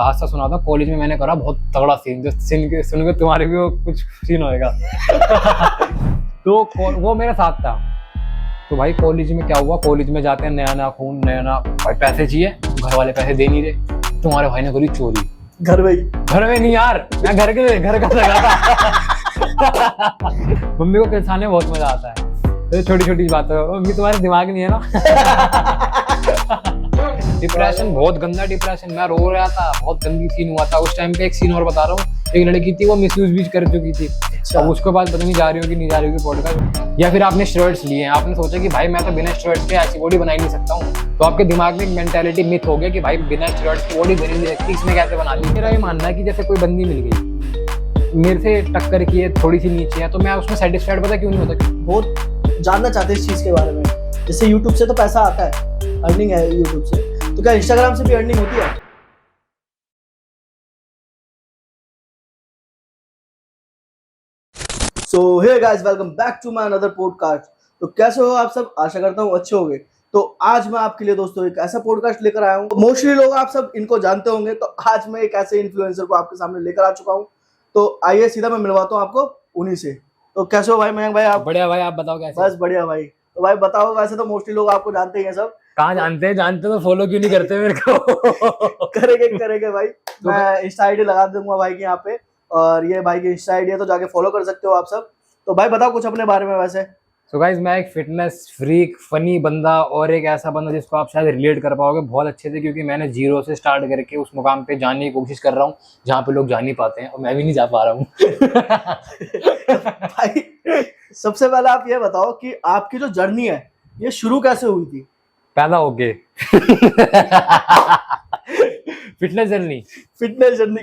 हादसा सुना था कॉलेज में, मैंने करा बहुत तगड़ा सीन, जो सीन सुन के तुम्हारे भी कुछ सीन होएगा। तो वो मेरे साथ था। तो भाई कॉलेज में क्या हुआ, कॉलेज में जाते हैं, नया नया खून, नया नया भाई, पैसे चाहिए, घर वाले पैसे दे नहीं रहे। तुम्हारे भाई ने करी चोरी। घर में नहीं यार, मैं घर का लगा था। मम्मी को किसाने बहुत मजा आता है, तो छोटी छोटी बातों में मम्मी तुम्हारे दिमाग नहीं है ना। डिप्रेशन, बहुत गंदा डिप्रेशन, मैं रो रहा था, बहुत गंदी सीन हुआ था उस टाइम पे। एक सीन और बता रहा हूँ, एक लड़की थी वो मिसयूज भी कर चुकी थी। अब उसके बाद पता नहीं जा रही होगी नहीं जा रही होगी पॉडकास्ट, या फिर आपने स्टेरॉइड्स लिए हैं, आपने सोचा कि भाई मैं तो बिना स्टेरॉइड्स के ऐसी बॉडी बना ही नहीं सकता हूँ, तो आपके दिमाग में एक मेंटालिटी मिथ हो गया कि भाई बिना स्टेरॉइड्स की बॉडी बनी नहीं सकती, इसने कैसे बना ली। मेरा ये मानना है कि जैसे कोई बंदी मिल गई मेरे से टक्कर की है, थोड़ी सी नीचे है, तो मैं उसमें सेटिस्फाइड पता क्यों नहीं होता। बहुत जानना चाहते हैं इस चीज के बारे में। जैसे यूट्यूब से तो पैसा आता है, अर्निंग है यूट्यूब से, तो क्या इंस्टाग्राम से भी अर्निंग होती है? So hey guys, welcome back to my another podcast. तो कैसे हो आप सब? आशा करता हूँ अच्छे होंगे। तो आज मैं आपके लिए दोस्तों एक ऐसा पॉडकास्ट लेकर आया हूँ, मोस्टली लोग आप सब इनको जानते होंगे। तो आज मैं एक ऐसे इन्फ्लुएंसर को आपके सामने लेकर आ चुका हूँ। तो आइए सीधा मैं मिलवाता हूँ आपको उन्हीं से। तो कैसे हो भाई मयंक भाई? आप? बढ़िया भाई, आप बताओ कैसे? बस बढ़िया भाई। तो भाई बताओ, वैसे तो मोस्टली लोग आपको जानते ही हैं सब। कहाँ जानते तो फॉलो क्यों नहीं करते मेरे को? करेंगे भाई। मैं इंस्टा आईडी लगा दूंगा भाई के यहाँ पे, और ये भाई की इंस्टा आईडी है, तो जाके फॉलो कर सकते हो आप सब। तो भाई बताओ कुछ अपने बारे में वैसे। तो गाइस, मैं एक फिटनेस फ्रीक, फनी बंदा, और एक ऐसा बंदा जिसको आप शायद रिलेट कर पाओगे बहुत अच्छे से, क्योंकि मैंने जीरो से स्टार्ट करके उस मुकाम पे जाने की कोशिश कर रहा हूँ जहाँ पे लोग जा नहीं पाते हैं, और मैं भी नहीं जा पा रहा हूँ। भाई सबसे पहले आप ये बताओ कि आपकी जो जर्नी है ये शुरू कैसे हुई थी? पैदा होके। फिटनेस जर्नी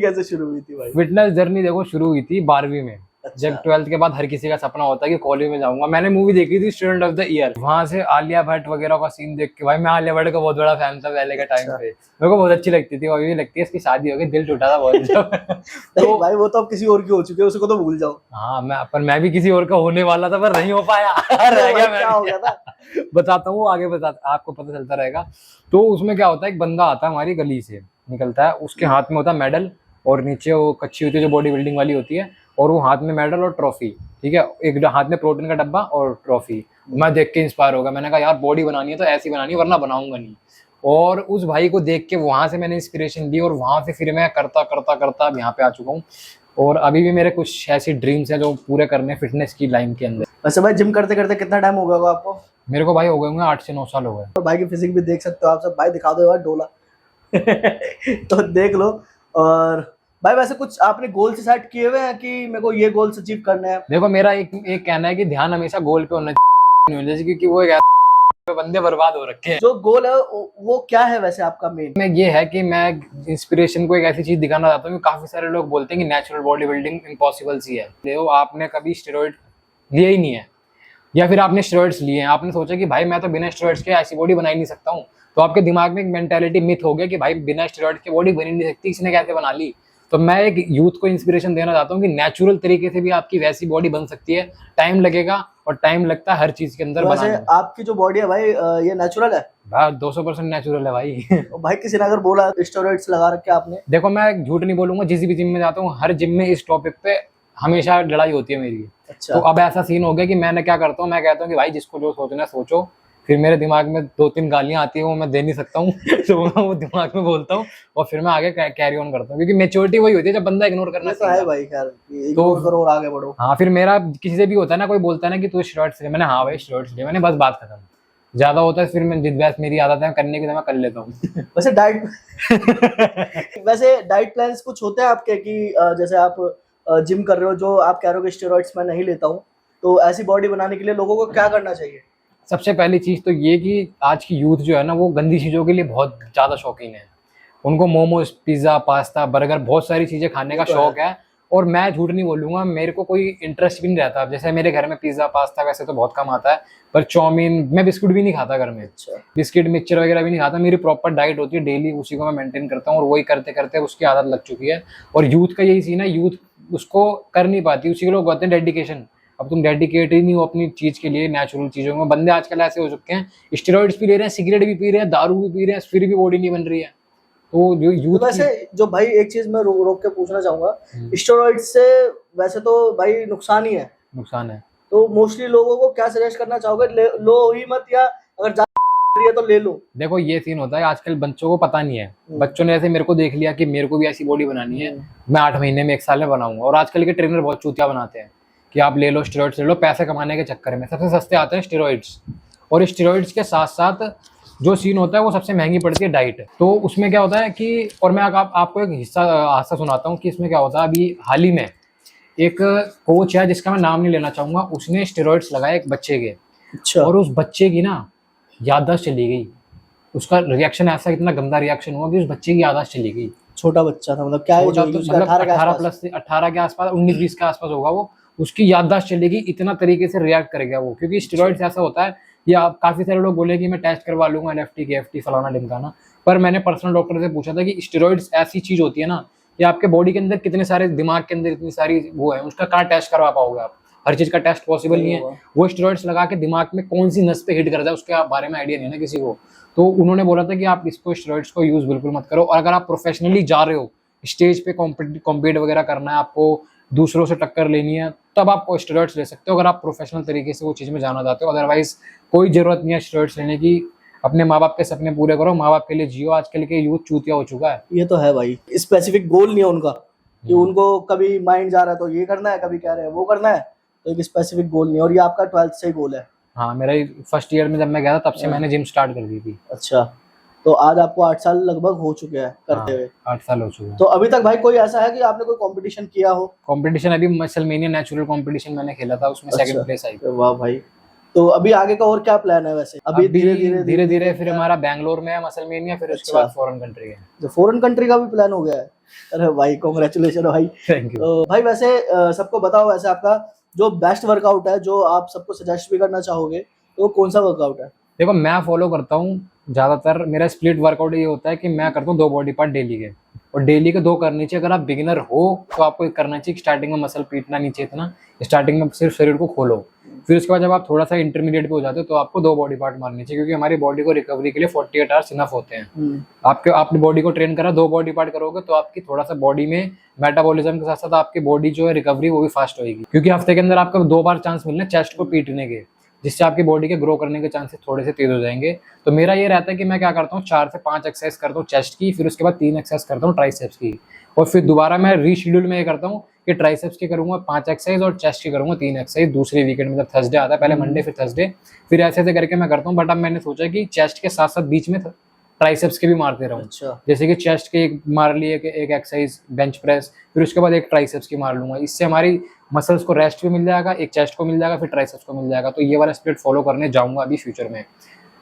कैसे शुरू हुई थी भाई? फिटनेस जर्नी देखो शुरू हुई थी 12वीं में। अच्छा। जब 12th के बाद हर किसी का सपना होता है कि कॉलेज में जाऊंगा। मैंने मूवी देखी थी स्टूडेंट ऑफ द ईयर, वहां से आलिया भट्ट वगैरह का सीन देख के भाई, मैं आलिया भट्ट का बहुत बड़ा फैन था पहले के टाइम पे। मेरे को बहुत अच्छी लगती थी, अभी भी लगती है। इसकी शादी हो गई, दिल टूटा था बहुत। तो भाई वो तो अब किसी और की हो चुकी है, उसको तो भूल जाओ। हाँ, मैं भी किसी और का होने वाला था, पर नहीं हो पाया। रह गया। क्या हो गया था? बताता हूँ आगे, आपको पता चलता रहेगा। तो उसमें क्या होता है, एक बंदा आता है हमारी गली से निकलता है, उसके हाथ में होता है मेडल, और नीचे वो कच्ची होती है जो बॉडी बिल्डिंग वाली होती है, और वो हाथ में मेडल और ट्रॉफी, ठीक है, एक हाथ में प्रोटीन का डब्बा और ट्रॉफी। मैं देख के इंस्पायर हो गया, मैंने कहा यार बॉडी बनानी है तो ऐसी बनानी है, वरना बनाऊंगा नहीं। और उस भाई को देख के वहां से मैंने इंस्पिरेशन ली, और वहां से फिर मैं करता अब यहाँ पे आ चुका हूँ। और अभी भी मेरे कुछ ऐसी ड्रीम्स हैं जो पूरे करने फिटनेस की लाइन के अंदर। वैसे भाई जिम करते करते कितना टाइम हो गया होगा आपको? मेरे को भाई हो गए होंगे 8 से 9 साल हो गए। तो भाई की फिजिक भी देख सकते हो आप सब। भाई दिखा दो यार डोला। तो देख लो। और भाई वैसे कुछ आपने गोल से सेट किए हुए हैं कि मेरे को ये गोल्स अचीव करने हैं? देखो, मेरा एक कहना है कि ध्यान हमेशा गोल पे होना चाहिए, क्योंकि वो एक बंदे बर्बाद हो रखे हैं। जो गोल है वो क्या है वैसे आपका मेन? में ये है कि मैं इंस्पिरेशन को एक ऐसी चीज दिखाना चाहता हूँ कि काफी सारे लोग बोलते हैं कि नेचुरल बॉडी बिल्डिंग इम्पॉसिबल सी है। देखो, आपने कभी स्टेरॉइड लिए ही नहीं है, या फिर आपने स्टेरॉइड्स लिए हैं, आपने सोचा कि भाई मैं तो बिना स्टेरॉइड्स के ऐसी बॉडी बना ही नहीं सकता हूँ, तो आपके दिमाग में एक मेंटालिटी मिथ हो गया कि भाई बिना स्टेरॉइड की बॉडी बनी नहीं सकती, इसने कैसे बना ली। तो मैं एक यूथ को इंस्पिरेशन देना चाहता हूँ कि नेचुरल तरीके से भी आपकी वैसी बॉडी बन सकती है। टाइम लगेगा, और टाइम लगता है हर चीज के अंदर बनाने में। आपकी जो बॉडी है भाई ये नेचुरल है? भाई 200% नेचुरल है भाई। भाई किसी ने अगर बोला स्टेरॉइड्स लगा रखे आपने? देखो, मैं झूठ नहीं बोलूंगा, जिस भी जिम में जाता हूँ हर जिम में इस टॉपिक पे हमेशा लड़ाई होती है मेरी। अच्छा। तो अब ऐसा सीन हो गया कि मैंने क्या करता हूँ, मैं कहता हूँ कि भाई जिसको जो सोचना है सोचो। फिर मेरे दिमाग में 2-3 गालियां आती है, वो मैं दे नहीं सकता हूँ। तो मैं वो दिमाग में बोलता हूँ, और फिर मैं आगे कैरी ऑन करता हूँ, क्योंकि मेच्योरिटी वही होती है जब बंदा इग्नोर करना तो है भाई। यार इग्नोर करो और आगे बढ़ो। हाँ, फिर मेरा किसी से भी होता है ना, कोई बोलता है ना कि तू स्टेरॉइड्स ले, मैंने हाँ भाई स्टेरॉइड्स ले, मैंने बस बात खत्म। ज्यादा होता है फिर मैं जिद बहस मेरी आदत है करने की, तो मैं कर लेता हूँ। वैसे डाइट प्लान्स कुछ होते हैं आपके कि जैसे आप जिम कर रहे हो, जो आप कह रहे हो कि स्टेरॉइड्स मैं नहीं लेता हूँ, तो ऐसी बॉडी बनाने के लिए लोगों को क्या करना चाहिए? सबसे पहली चीज तो ये कि आज की यूथ जो है ना, वो गंदी चीजों के लिए बहुत ज्यादा शौकीन है। उनको मोमोज, पिज्जा, पास्ता, बर्गर, बहुत सारी चीजें खाने का शौक है। और मैं झूठ नहीं बोलूंगा, मेरे को कोई इंटरेस्ट भी नहीं रहता। जैसे मेरे घर में पिज्जा पास्ता वैसे तो बहुत कम आता है, पर चाउमीन, मैं बिस्कुट भी नहीं खाता घर में। अच्छा। बिस्किट मिक्सचर वगैरह भी नहीं खाता। मेरी प्रॉपर डाइट होती है डेली, उसी को मैं मेंटेन करता हूँ, और वही करते करते उसकी आदत लग चुकी है। और यूथ का यही सीन है, यूथ उसको कर नहीं पाती। उसी के लोग कहते हैं डेडिकेशन। अब तुम डेडिकेट ही नहीं हो अपनी चीज के लिए, नेचुरल चीजों में। बंदे आजकल ऐसे हो चुके हैं, स्टेरॉइड्स भी ले रहे हैं, सिगरेट भी पी रहे हैं, दारू भी पी रहे हैं, फिर भी बॉडी नहीं बन रही है। तो जो तो यूथ वैसे जो भाई एक चीज मैं रोक के पूछना चाहूंगा, स्टेरॉइड से वैसे तो भाई नुकसान ही है, नुकसान है। तो मोस्टली लोगों को क्या सजेस्ट करना चाहोगे, लो ही मत, या अगर ज्यादा है तो ले लो? देखो ये सीन होता है आजकल बच्चों को पता नहीं है, बच्चों ने ऐसे मेरे को देख लिया कि मेरे को भी ऐसी बॉडी बनानी है, मैं 8 महीने में 1 साल में बनाऊंगा। और आजकल के ट्रेनर बहुत चूतिया बनाते हैं कि आप ले लो स्टेरॉइड्स ले लो पैसे कमाने के चक्कर में। सबसे सस्ते आते हैं स्टेरॉइड्स, और स्टेरॉइड्स के साथ साथ जो सीन होता है वो सबसे महंगी पड़ती है डाइट। तो उसमें क्या होता है कि, और मैं आपको एक हादसा सुनाता हूँ कि इसमें क्या होता है। अभी हाल ही में एक कोच है जिसका मैं नाम नहीं लेना चाहूंगा, उसने स्टेरॉइड्स लगाए एक बच्चे के, अच्छा। और उस बच्चे की ना याददाश्त चली गई। उसका रिएक्शन ऐसा इतना गंदा रिएक्शन हुआ कि उस बच्चे की याददाश्त चली गई। छोटा बच्चा था, मतलब क्या छोटा एज तो होगी? मतलब 18 के 18 आसपास? प्लस से 18 के आसपास, 19-20 के आसपास होगा वो। उसकी याददाश्त चली गई, इतना तरीके से रिएक्ट कर गया वो, क्योंकि स्टेरॉइड्स ऐसा होता है। या आप काफी सारे लोग बोले कि मैं टेस्ट करवा लूंगा एनएफटी केएफटी फलाना ढिमकाना, पर मैंने पर्सनल डॉक्टर से पूछा था कि स्टेरॉइड्स ऐसी चीज होती है ना, ये आपके बॉडी के अंदर कितने सारे, दिमाग के अंदर इतनी सारी वो है, उसका कहाँ टेस्ट करवा पाओगे आप? हर चीज का टेस्ट पॉसिबल नहीं है। वो स्टेरॉइड्स लगा के दिमाग में कौन सी नस पे हिट कर जाए उसके बारे में आइडिया नहीं है ना किसी को। तो उन्होंने बोला था कि आप इसको स्टेरॉइड्स को यूज बिल्कुल मत करो, और अगर आप प्रोफेशनली जा रहे हो, स्टेज पे कॉम्पीट वगैरह करना है, आपको दूसरों से टक्कर लेनी है, तब आप स्टेरॉइड्स ले सकते हो अगर आप प्रोफेशनल तरीके से वो चीज में जाना चाहते हो। अदरवाइज कोई जरूरत नहीं है स्टेरॉइड्स लेने की। अपने माँ बाप के सपने पूरे करो, माँ बाप के लिए जियो। आजकल के यूथ चूतिया हो चुका है। ये तो है भाई, स्पेसिफिक गोल नहीं है उनका कि उनको कभी माइंड जा रहा है तो ये करना है, कभी कह रहे हैं वो करना है, तो एक स्पेसिफिक गोल नहीं है। और ये आपका 12th से ही गोल है? हाँ, मेरा फर्स्ट ईयर में जब मैं गया था तब से मैंने जिम स्टार्ट कर दी थी। अच्छा, तो आज आपको 8 साल लगभग हो चुके हैं करते हुए? 8 साल हो चुके हैं। तो अभी तक भाई कोई ऐसा है कि आपने कोई कंपटीशन किया हो? कंपटीशन अभी मसलमेनिया नेचुरल कंपटीशन मैंने खेला था, उसमें सेकंड प्लेस आई। वाह भाई। तो अभी आगे का और क्या प्लान है वैसे? अभी धीरे धीरे फिर हमारा बैंगलोर में है मसलमेनिया, फिर उसके बाद फॉरेन कंट्री है। तो फॉरेन कंट्री का भी प्लान हो गया है? अरे भाई कांग्रेचुलेशन भाई। Thank you. तो भाई वैसे सबको बताओ, वैसे आपका जो बेस्ट वर्कआउट है जो आप सबको सजेस्ट भी करना चाहोगे, तो वो कौन सा वर्कआउट है? देखो मैं फॉलो करता हूँ ज्यादातर, मेरा स्प्लिट वर्कआउट ये होता है कि मैं करता हूँ 2 बॉडी पार्ट डेली के, और डेली के 2 करने चाहिए। अगर आप बिगिनर हो तो आपको एक करना चाहिए, स्टार्टिंग में मसल पीटना नहीं चाहिए इतना, स्टार्टिंग में सिर्फ शरीर को खोलो। फिर उसके बाद जब आप थोड़ा सा इंटरमीडिएट पे हो जाते हो तो आपको 2 बॉडी पार्ट मारने चाहिए, क्योंकि हमारी बॉडी को रिकवरी के लिए 48 आवर्स इनफ होते हैं। आपके आपने बॉडी को ट्रेन करा, 2 बॉडी पार्ट करोगे तो आपकी थोड़ा सा बॉडी में मेटाबॉलिज्म के साथ साथ आपकी बॉडी जो है रिकवरी वो भी फास्ट होगी, क्योंकि हफ्ते के अंदर आपको 2 बार चांस मिलना है चेस्ट को पीटने के, जिससे आपकी बॉडी के ग्रो करने के चांसेस थोड़े से तेज हो जाएंगे। तो मेरा ये रहता है कि मैं क्या करता हूँ, 4 से 5 एक्सरसाइज करता हूँ चेस्ट की, फिर उसके बाद 3 एक्सरसाइज करता हूँ ट्राइसेप्स की, और फिर दोबारा मैं रीशेड्यूल में ये करता हूँ कि ट्राइसेप्स की करूंगा 5 एक्सरसाइज और चेस्ट की करूंगा 3 एक्सरसाइज दूसरे वीकेंड में, जब थर्सडे आता है, पहले मंडे फिर थर्सडे, फिर ऐसे ऐसे करके मैं करता हूँ। बट अब मैंने सोचा कि चेस्ट के साथ साथ बीच में ट्राइसेप्स के भी मारते रहूं। अच्छा। जैसे कि चेस्ट के एक मार लिए एक एक्सरसाइज बेंच प्रेस, फिर उसके बाद एक ट्राइसेप्स की मार लूंगा। इससे हमारी मसल्स को रेस्ट भी मिल जाएगा, एक चेस्ट को मिल जाएगा, फिर ट्राइसेप्स को मिल जाएगा। तो ये वाला स्प्लिट फॉलो करने जाऊंगा अभी फ्यूचर में।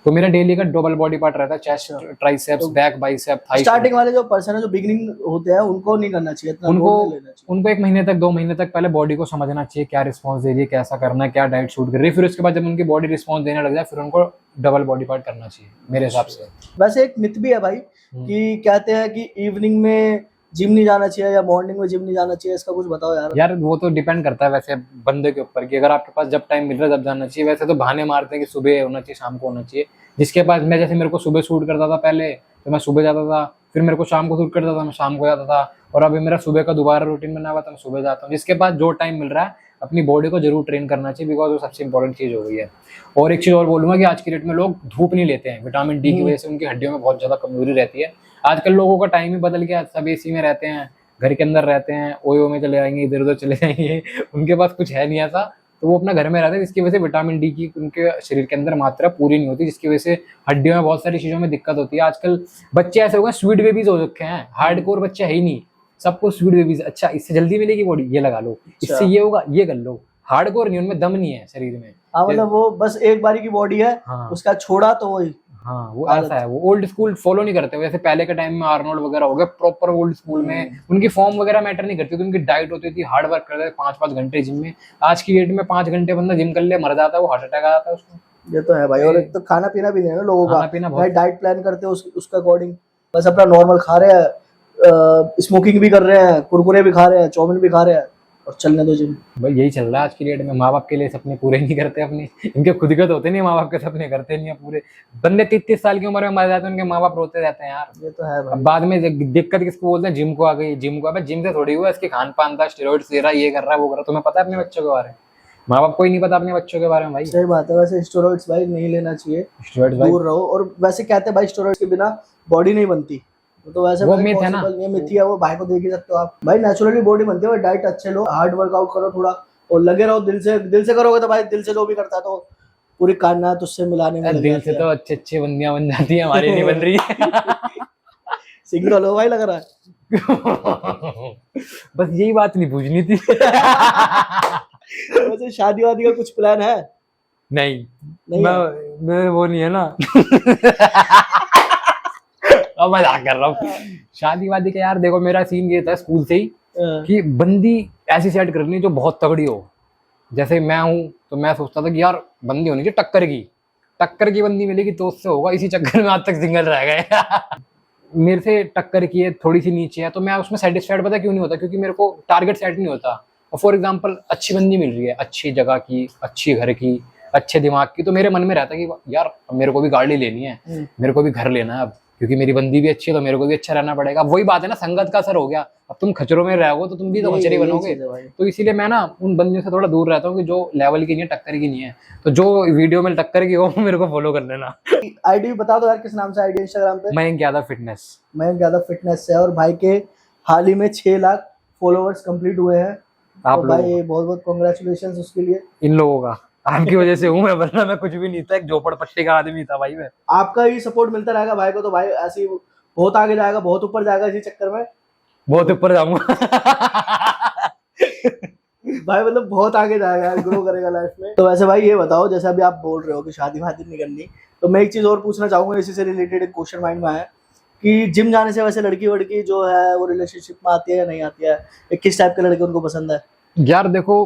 तो मेरा डेली का डबल बॉडी पार्ट रहता है, chest, triceps, back, bicep, thigh. Starting वाले जो पर्सन है जो बिगिनिंग होते हैं उनको नहीं करना चाहिए इतना, उनको 1 महीने तक 2 महीने तक पहले बॉडी को समझना चाहिए, क्या रिस्पांस दे रही है, कैसा करना है, क्या डाइट शूट कर रही है। फिर उसके बाद जब उनकी बॉडी रिस्पांस देने लग जाए फिर उनको डबल बॉडी पार्ट करना चाहिए मेरे हिसाब से। वैसे एक मिथ भी है भाई कि कहते हैं कि इवनिंग में जिम नहीं जाना चाहिए या मॉर्निंग में जिम नहीं जाना चाहिए, इसका कुछ बताओ यार। यार वो तो डिपेंड करता है वैसे बंदे के ऊपर कि अगर आपके पास जब टाइम मिल रहा है तब जाना चाहिए। वैसे तो बहाने मारते हैं कि सुबह होना चाहिए, शाम को होना चाहिए। जिसके पास, मैं जैसे मेरे को सुबह शूट करता था पहले तो मैं सुबह जाता था, फिर मेरे को शाम को शूट करता था मैं शाम को जाता था, और अभी मेरा सुबह का दोबारा रूटीन बना हुआ था, मैं सुबह जाता हूँ। जिसके पास जो टाइम मिल रहा है अपनी बॉडी को जरूर ट्रेन करना चाहिए, बिकॉज वो सबसे इंपॉर्टेंट चीज हो गई है। और एक चीज और बोलूंगा कि आज की डेट में लोग धूप नहीं लेते हैं, विटामिन डी की वजह से उनकी हड्डियों में बहुत ज्यादा कमजोरी रहती है। आजकल लोगों का टाइम ही बदल गया, सब एसी में रहते हैं, घर के अंदर रहते हैं, ओयो में चले जाएंगे, इधर उधर चले जाएंगे, उनके पास कुछ है नहीं ऐसा, तो वो अपना घर में रहते हैं, जिसकी वजह से विटामिन डी की उनके शरीर के अंदर मात्रा पूरी नहीं होती, जिसकी वजह से हड्डियों में बहुत सारी चीजों में दिक्कत होती है। आजकल बच्चे ऐसे हो गए स्वीट बेबीज हो रखे हैं, हार्डकोर बच्चे है ही नहीं, सबको स्वीट बेबीज। अच्छा इससे जल्दी मिलेगी बॉडी, ये लगा लो, इससे ये होगा, ये कर लो। हार्डकोर नहीं, उनमें दम नहीं है शरीर में। हाँ मतलब वो बस एक बारी की बॉडी है, उसका छोड़ा तो वही। हाँ वो ऐसा है, वो ओल्ड स्कूल फॉलो नहीं करते। वैसे पहले के टाइम में आर्नोल्ड वगैरह हो गए प्रॉपर ओल्ड स्कूल में, उनकी फॉर्म वगैरह मैटर नहीं करती थी, उनकी डाइट होती थी, हार्ड वर्क करते थे 5-5 घंटे जिम में। आज की डेट में 5 घंटे बंदा जिम कर ले मर जाता है, वो हार्ट अटैक आ जाता है उसको। ये तो है भाई। और एक तो खाना पीना भी नहीं है ना लोगों का, पीना डाइट प्लान करते हैं उसका अकॉर्डिंग, बस अपना नॉर्मल खा रहे हैं, स्मोकिंग भी कर रहे हैं, कुरकुरे भी खा रहे हैं, चाउमीन भी खा रहे हैं, और चलने दो जिम। भाई यही चल रहा है आज की डेट में, माँ बाप के लिए सपने पूरे नहीं करते अपने, इनके खुद के तो होते नहीं, माँ बाप के सपने करते नहीं है पूरे। बंदे 30-30 साल की उम्र में मर जाते हैं, उनके माँ बाप रोते रहते हैं यार। ये तो है अब भाई। बाद में दिक्कत किसको बोलते हैं, जिम को आ गई, जिम को। अब जिम से थोड़ी हुआ, इसके खान पान था, स्टेरॉइड्स ले रहा है, ये कर रहा है, वो कर रहा है। तुम्हें पता है अपने बच्चों के बारे में? माँ बाप को ही नहीं पता अपने बच्चों के बारे में भाई। सही बात है। वैसे स्टेरॉइड्स भाई नहीं लेना चाहिए, स्टेरॉइड्स भाई दूर रहो। और वैसे कहते हैं भाई स्टेरॉइड्स के बिना बॉडी नहीं बनती, तो वैसे वो भाई myth है ना। possible नहीं है, myth ही है वो। भाई को देख ही सकते हो आप, भाई नेचुरली बॉडी बनती है। डाइट अच्छे लो, हार्ड वर्कआउट करो थोड़ा, और लगे रहो दिल से करोगे तो भाई दिल से जो भी करता है तो पूरी कायनात उससे मिलाने में लग दिल जाती से है। तो अच्छे अच्छे बंदियां बन जाती है, हमारी नहीं बन रही सिंगल हो भाई लग रहा है। बस यही बात नहीं पूछनी थी वैसे शादी वादी का कुछ प्लान है? नहीं, नहीं मैं वो नहीं है ना अब मजाक कर रहा हूँ। शादी वादी का यार देखो, मेरा सीन ये था स्कूल से ही कि बंदी ऐसी सेट करनी जो बहुत तगड़ी हो। जैसे मैं हूँ तो मैं सोचता था कि यार बंदी होनी चाहिए टक्कर की बंदी मिलेगी तो उससे होगा। इसी चक्कर में आज तक सिंगल रह गए मेरे से टक्कर की है, थोड़ी सी नीचे है, तो मैं उसमें सेटिस्फाइड पता क्यों नहीं होता, क्योंकि मेरे को टारगेट सेट नहीं होता। और फॉर एग्जांपल अच्छी बंदी मिल रही है, अच्छी जगह की, अच्छी घर की, अच्छे दिमाग की, तो मेरे मन में रहता है कि यार मेरे को भी गाड़ी लेनी है, मेरे को भी घर लेना है अब, क्योंकि मेरी बंदी भी अच्छी है तो मेरे को भी अच्छा रहना पड़ेगा। वही बात है ना, संगत का असर हो गया। अब तुम खचरों में रहोगे तो तुम भी तो खचरी बनोगे। तो इसीलिए मैं ना उन बंदियों से थोड़ा दूर रहता हूँ कि जो लेवल की नहीं है, टक्कर की नहीं है। तो जो वीडियो में टक्कर की हो मेरे को फॉलो कर लेना। आईडी बता दो यार, किस नाम से आईडी इंस्टाग्राम पे? मयंक यादव फिटनेस। मयंक यादव फिटनेस है। और भाई के हाल ही में 6 लाख फॉलोअर्स कंप्लीट हुए हैं। आप तो भाई बहुत बहुत कॉन्ग्रेचुलेशन उसके लिए। इन लोगों का, आपकी वजह से हूँ मैं, वरना मैं कुछ भी नहीं था, एक झोपड़पट्टी का आदमी था भाई मैं। आपका ही सपोर्ट मिलता रहेगा भाई को तो भाई ऐसे ही बहुत आगे जाएगा, बहुत ऊपर जाएगा इसी चक्कर में। बहुत ऊपर जाऊंगा भाई मतलब बहुत आगे जाएगा, ग्रो करेगा लाइफ में। तो वैसे भाई ये बताओ, जैसे अभी आप बोल रहे हो कि शादी वादी नहीं करनी, तो मैं एक चीज और पूछना चाहूंगा, इसी से रिलेटेड एक क्वेश्चन माइंड में आया कि जिम जाने से वैसे लड़की वड़की जो है वो रिलेशनशिप में आती है या नहीं आती है? किस टाइप के लड़के उनको पसंद है? यार देखो,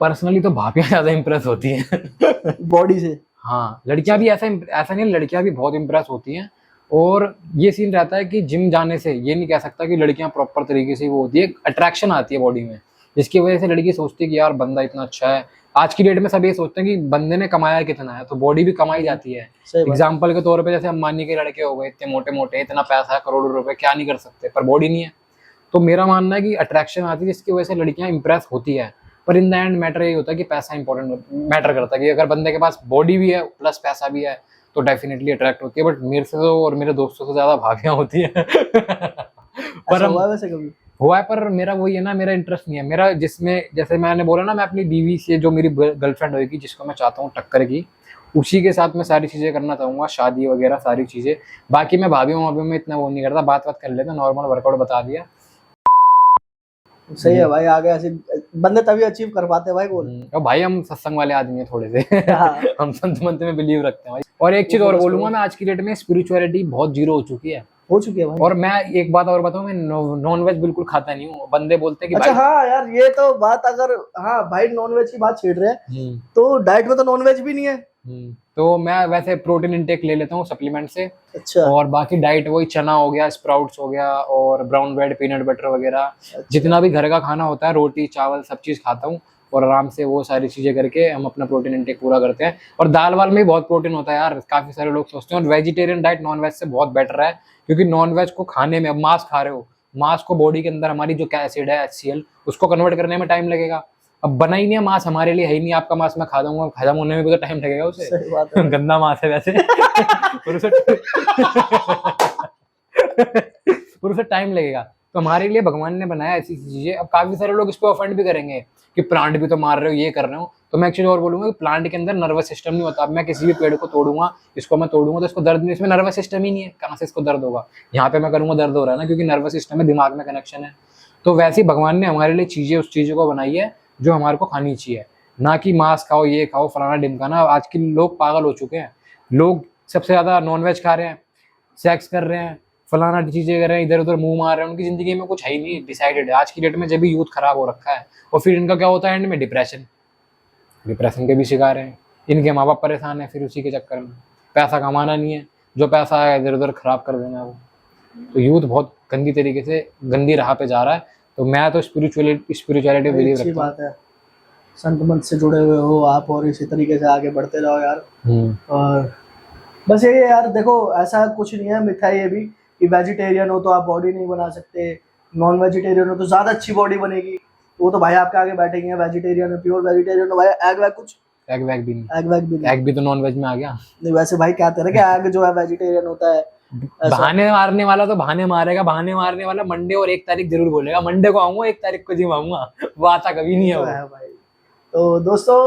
पर्सनली तो भाभियां ज्यादा इंप्रेस होती हैं बॉडी से। हाँ, लड़कियां भी ऐसा नहीं, लड़कियां भी बहुत इंप्रेस होती हैं। और ये सीन रहता है कि जिम जाने से ये नहीं कह सकता कि लड़कियां प्रॉपर तरीके से वो होती है, अट्रैक्शन आती है बॉडी में, जिसकी वजह से लड़की सोचती है कि यार बंदा इतना अच्छा है। आज की डेट में सब ये सोचते हैं कि बंदे ने कमाया कितना है, तो बॉडी भी कमाई जाती है। एग्जाम्पल के तौर पे जैसे अंबानी के लड़के हो गए, इतने मोटे मोटे, इतना पैसा है, करोड़ों रुपए, क्या नहीं कर सकते, पर बॉडी नहीं है। तो मेरा मानना है कि अट्रैक्शन आती है जिसकी वजह से लड़कियां इंप्रेस होती है। पर इन द एंड मैटर यही होता है कि पैसा इंपॉर्टेंट मैटर करता है, कि अगर बंदे के पास बॉडी भी है प्लस पैसा भी है तो डेफिनेटली अट्रैक्ट होती है। बट मेरे से तो और मेरे दोस्तों से ज्यादा भाभियां होती है पर हुआ वैसे कभी? हुआ है, पर मेरा वही है ना, मेरा इंटरेस्ट नहीं है। मेरा जिसमें, जैसे मैंने बोला ना, मैं अपनी बीवी से, जो मेरी गर्लफ्रेंड होगी, जिसको मैं चाहता हूँ टक्कर की, उसी के साथ मैं सारी चीजें करना चाहूंगा, शादी वगैरह सारी चीजें। बाकी मैं भाभियों में इतना वो नहीं करता, बात कर लेता, नॉर्मल वर्कआउट बता दिया। सही है भाई, आगे ऐसे बंदे तभी अचीव कर पाते हैं भाई गोल। और भाई हम सत्संग वाले आदमी हैं थोड़े से हम संत मंत में बिलीव रखते हैं भाई। और एक चीज और बोलूंगा मैं, आज की डेट में स्पिरिचुअलिटी बहुत जीरो हो चुकी है भाई। और मैं एक बात और बताऊं, मैं नॉन वेज बिल्कुल खाता नहीं हूँ। बंदे बोलते हैं कि अच्छा भाई, हाँ यार, ये तो बात, अगर हाँ भाई नॉनवेज की बात छेड़ रहे हैं तो डाइट में तो नॉनवेज भी नहीं है। तो मैं वैसे प्रोटीन इंटेक ले लेता हूँ सप्लीमेंट से। अच्छा। और बाकी डाइट वही चना हो गया, स्प्राउट्स हो गया, और ब्राउन ब्रेड, पीनट बटर वगैरह। अच्छा। जितना भी घर का खाना होता है, रोटी चावल सब चीज खाता हूँ, और आराम से वो सारी चीजें करके हम अपना प्रोटीन इंटेक पूरा करते हैं। और दाल वाल में भी बहुत प्रोटीन होता है यार, काफी सारे लोग सोचते हैं। और वेजिटेरियन डाइट नॉन वेज से बहुत बेटर है, क्योंकि नॉन वेज को खाने में, अब मांस खा रहे हो, मांस को बॉडी के अंदर हमारी जो एसिड है HCl, उसको कन्वर्ट करने में टाइम लगेगा। अब बना ही नहीं है मांस, हमारे लिए है ही नहीं। आपका मांस मैं खा दूंगा, हजम होने में भी तो टाइम लगेगा उसे गंदा मांस है वैसे और उसे टाइम लगेगा। तो हमारे लिए भगवान ने बनाया ऐसी चीजें। अब काफी सारे लोग इस पे ऑफेंड भी करेंगे कि प्लांट भी तो मार रहे हो, ये कर रहे हो। तो मैं एक चीज और बोलूंगा कि प्लांट के अंदर नर्वस सिस्टम नहीं होता। अब मैं किसी भी पेड़ को तोड़ूंगा, इसको मैं तोड़ूंगा तो इसको दर्द नहीं, इसमें नर्वस सिस्टम ही नहीं है, कहाँ से इसको दर्द होगा? यहाँ पे मैं करूंगा दर्द हो रहा है ना, क्योंकि नर्वस सिस्टम में दिमाग में कनेक्शन है। तो वैसे ही भगवान ने हमारे लिए चीजें, उस चीजों को बनाई है जो हमारे को खानी चाहिए, ना कि मांस खाओ, ये खाओ, फलाना ढिमकाना। आज के लोग पागल हो चुके हैं। लोग सबसे ज्यादा नॉनवेज खा रहे हैं, सेक्स कर रहे हैं, फलाना चीजें कर रहे हैं, इधर उधर मुंह मार रहे हैं। उनकी जिंदगी में कुछ है ही नहीं डिसाइडेड है। आज की डेट में जब भी यूथ खराब हो रखा है, और फिर इनका क्या होता है एंड में? डिप्रेशन के भी शिकार हैं। इनके माँ बाप परेशान है फिर उसी के चक्कर में। पैसा कमाना नहीं है, जो पैसा है इधर उधर खराब कर देना है वो। तो यूथ बहुत गंदी तरीके से गंदी राह पे जा रहा है। तो मैं तो स्पिरिचुअलिटी बिलीव अच्छी रखता हूँ। बात है, संत मत से जुड़े हुए हो आप और इसी तरीके से आगे बढ़ते रहो यार। और बस यही है यार, देखो ऐसा कुछ नहीं है, मिथ्या ये भी कि वेजिटेरियन हो तो आप बॉडी नहीं बना सकते, नॉन वेजिटेरियन हो तो ज्यादा अच्छी बॉडी बनेगी। वो तो भाई आपके आगे बैठेंगे, वेजिटेरियन है, प्योर वेजिटेरियन हो भाई, एग वैग कुछ, एग वैग भी नहीं, एग वैग भी नहीं। एग भी तो नॉन वेज में आ गया। नहीं वैसे भाई कहते हैं ना कि एग जो है वेजिटेरियन होता है, ऐसा बहाने मारने वाला तो बहाने मारेगा, बहाने मारने वाला मंडे और 1 तारीख जरूर बोलेगा, मंडे को आऊंगा 1 तारीख को जिम आऊंगा, वो आता कभी नहीं है तो वो। है भाई। तो दोस्तों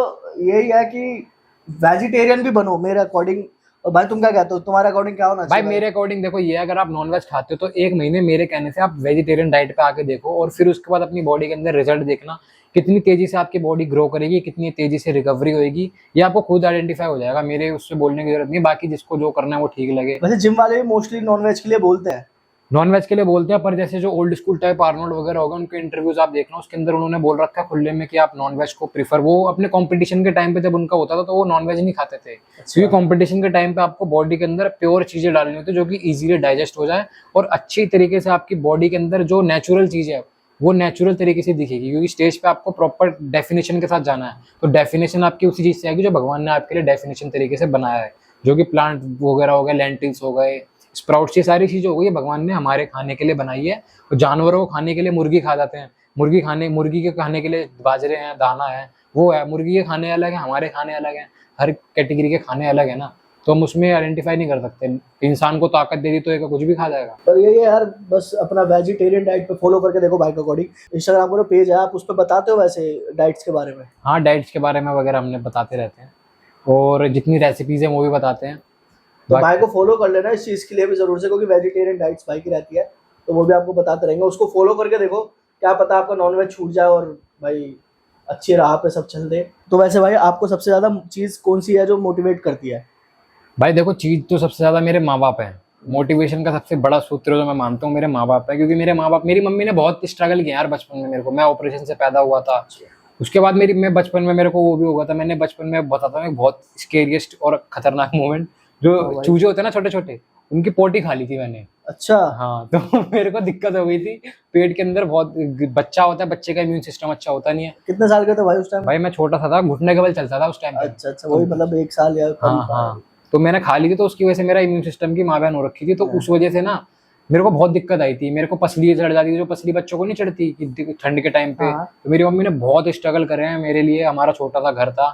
यही है कि वेजिटेरियन भी बनो मेरे अकॉर्डिंग। और भाई तुम क्या कहते हो, तुम्हारे अकॉर्डिंग क्या होना भाई चाहिए? मेरे अकॉर्डिंग देखो ये, अगर आप नॉनवेज खाते हो तो 1 महीने मेरे कहने से आप वेजिटेरियन डाइट पे आके देखो, और फिर उसके बाद अपनी बॉडी के अंदर रिजल्ट देखना, कितनी तेजी से आपकी बॉडी ग्रो करेगी, कितनी तेजी से रिकवरी होगी, ये आपको खुद आइडेंटिफाई हो जाएगा। मेरे उससे बोलने की जरूरत नहीं, बाकी जिसको जो करना है वो ठीक लगे। वैसे जिम वाले भी मोस्टली नॉनवेज के लिए बोलते हैं। नॉनवेज के लिए बोलते हैं, पर जैसे जो ओल्ड स्कूल टाइप आर्नोल्ड वगैरह होगा, उनके इंटरव्यूज आप देखना, उसके अंदर उन्होंने बोल रखा है खुले में कि आप नॉनवेज को प्रीफर, वो अपने कंपटीशन के टाइम पे जब उनका होता था तो वो नॉनवेज नहीं खाते थे, क्योंकि कंपटीशन के टाइम पे आपको बॉडी के अंदर प्योर चीजें डालनी होती है जो कि इजीली डाइजेस्ट हो जाए और अच्छी तरीके से आपकी बॉडी के अंदर जो नेचुरल चीज है वो नेचुरल तरीके से दिखेगी, क्योंकि स्टेज पे आपको प्रॉपर डेफिनेशन के साथ जाना है। तो डेफिनेशन आपकी उसी चीज से आएगी जो भगवान ने आपके लिए डेफिनेशन तरीके से बनाया है, जो कि प्लांट वगैरह हो गए, लेंटिल्स हो गए, स्प्राउट्स, ये सारी चीजें हो गई, भगवान ने हमारे खाने के लिए बनाई है। और जानवरों को खाने के लिए मुर्गी खा जाते हैं, मुर्गी के खाने के लिए बाजरे हैं, दाना है, वो है, मुर्गी के खाने अलग है, हमारे खाने अलग है, हर कैटेगरी के खाने अलग है ना, तो हम उसमें आइडेंटिफाई नहीं कर सकते। इंसान को ताकत दे दी तो एक कुछ भी खा जाएगा। पर यही है यार, बस अपना वेजिटेरियन डाइट पे फॉलो करके देखो भाई के अकॉर्डिंग। इंस्टाग्राम पर पेज है, आप उस पर बताते हो वैसे डाइट्स के बारे में? हाँ, डाइट्स के बारे में वगैरह हमने बताते रहते हैं, और जितनी रेसिपीज है वो भी बताते हैं। तो भाई को फॉलो कर लेना इस चीज के लिए भी जरूर से, क्योंकि वेजिटेरियन डाइट्स भाई की रहती है, तो वो भी आपको बताते रहेंगे। उसको फॉलो करके देखो, क्या पता आपका नॉनवेज छूट जाए और भाई अच्छी राह पे सब चल दे। तो वैसे भाई आपको सबसे ज्यादा चीज कौन सी है जो मोटिवेट करती है? भाई देखो, चीज तो सबसे ज्यादा मेरे माँ बाप है। मोटिवेशन का सबसे बड़ा सूत्र जो मैं मानता हूँ मेरे माँ बाप है, क्योंकि मेरे माँ बाप, मेरी मम्मी ने बहुत स्ट्रगल किया यार बचपन में मेरे को। मैं ऑपरेशन से पैदा हुआ था, उसके बाद मैं बचपन में मेरे को वो भी हुआ था। मैंने बचपन में बताता हूँ एक बहुत स्केरियस्ट और खतरनाक मोमेंट, जो चूजे होते हैं ना छोटे छोटे, उनकी पोटी खा ली थी मैंने। अच्छा। हाँ, तो मेरे को दिक्कत हो गई थी, पेट के अंदर बहुत, बच्चा होता है, बच्चे का इम्यून सिस्टम अच्छा होता नहीं है। कितने साल के थे भाई उस टाइम? भाई मैं छोटा सा था, घुटने के बल चलता था उस टाइम। अच्छा अच्छा, वही मतलब 1 साल या हाँ हाँ, तो मैंने खा ली थी, तो उसकी वजह से मेरा इम्यून सिस्टम की माँ बहन हो रखी थी, तो उस वजह से ना मेरे को बहुत दिक्कत आई थी। मेरे को पसली चढ़ जाती थी, जो पसली बच्चों को नहीं चढ़ती कि ठंड के टाइम पे। तो मेरी मम्मी ने बहुत स्ट्रगल करे हैं मेरे लिए। हमारा छोटा सा घर था,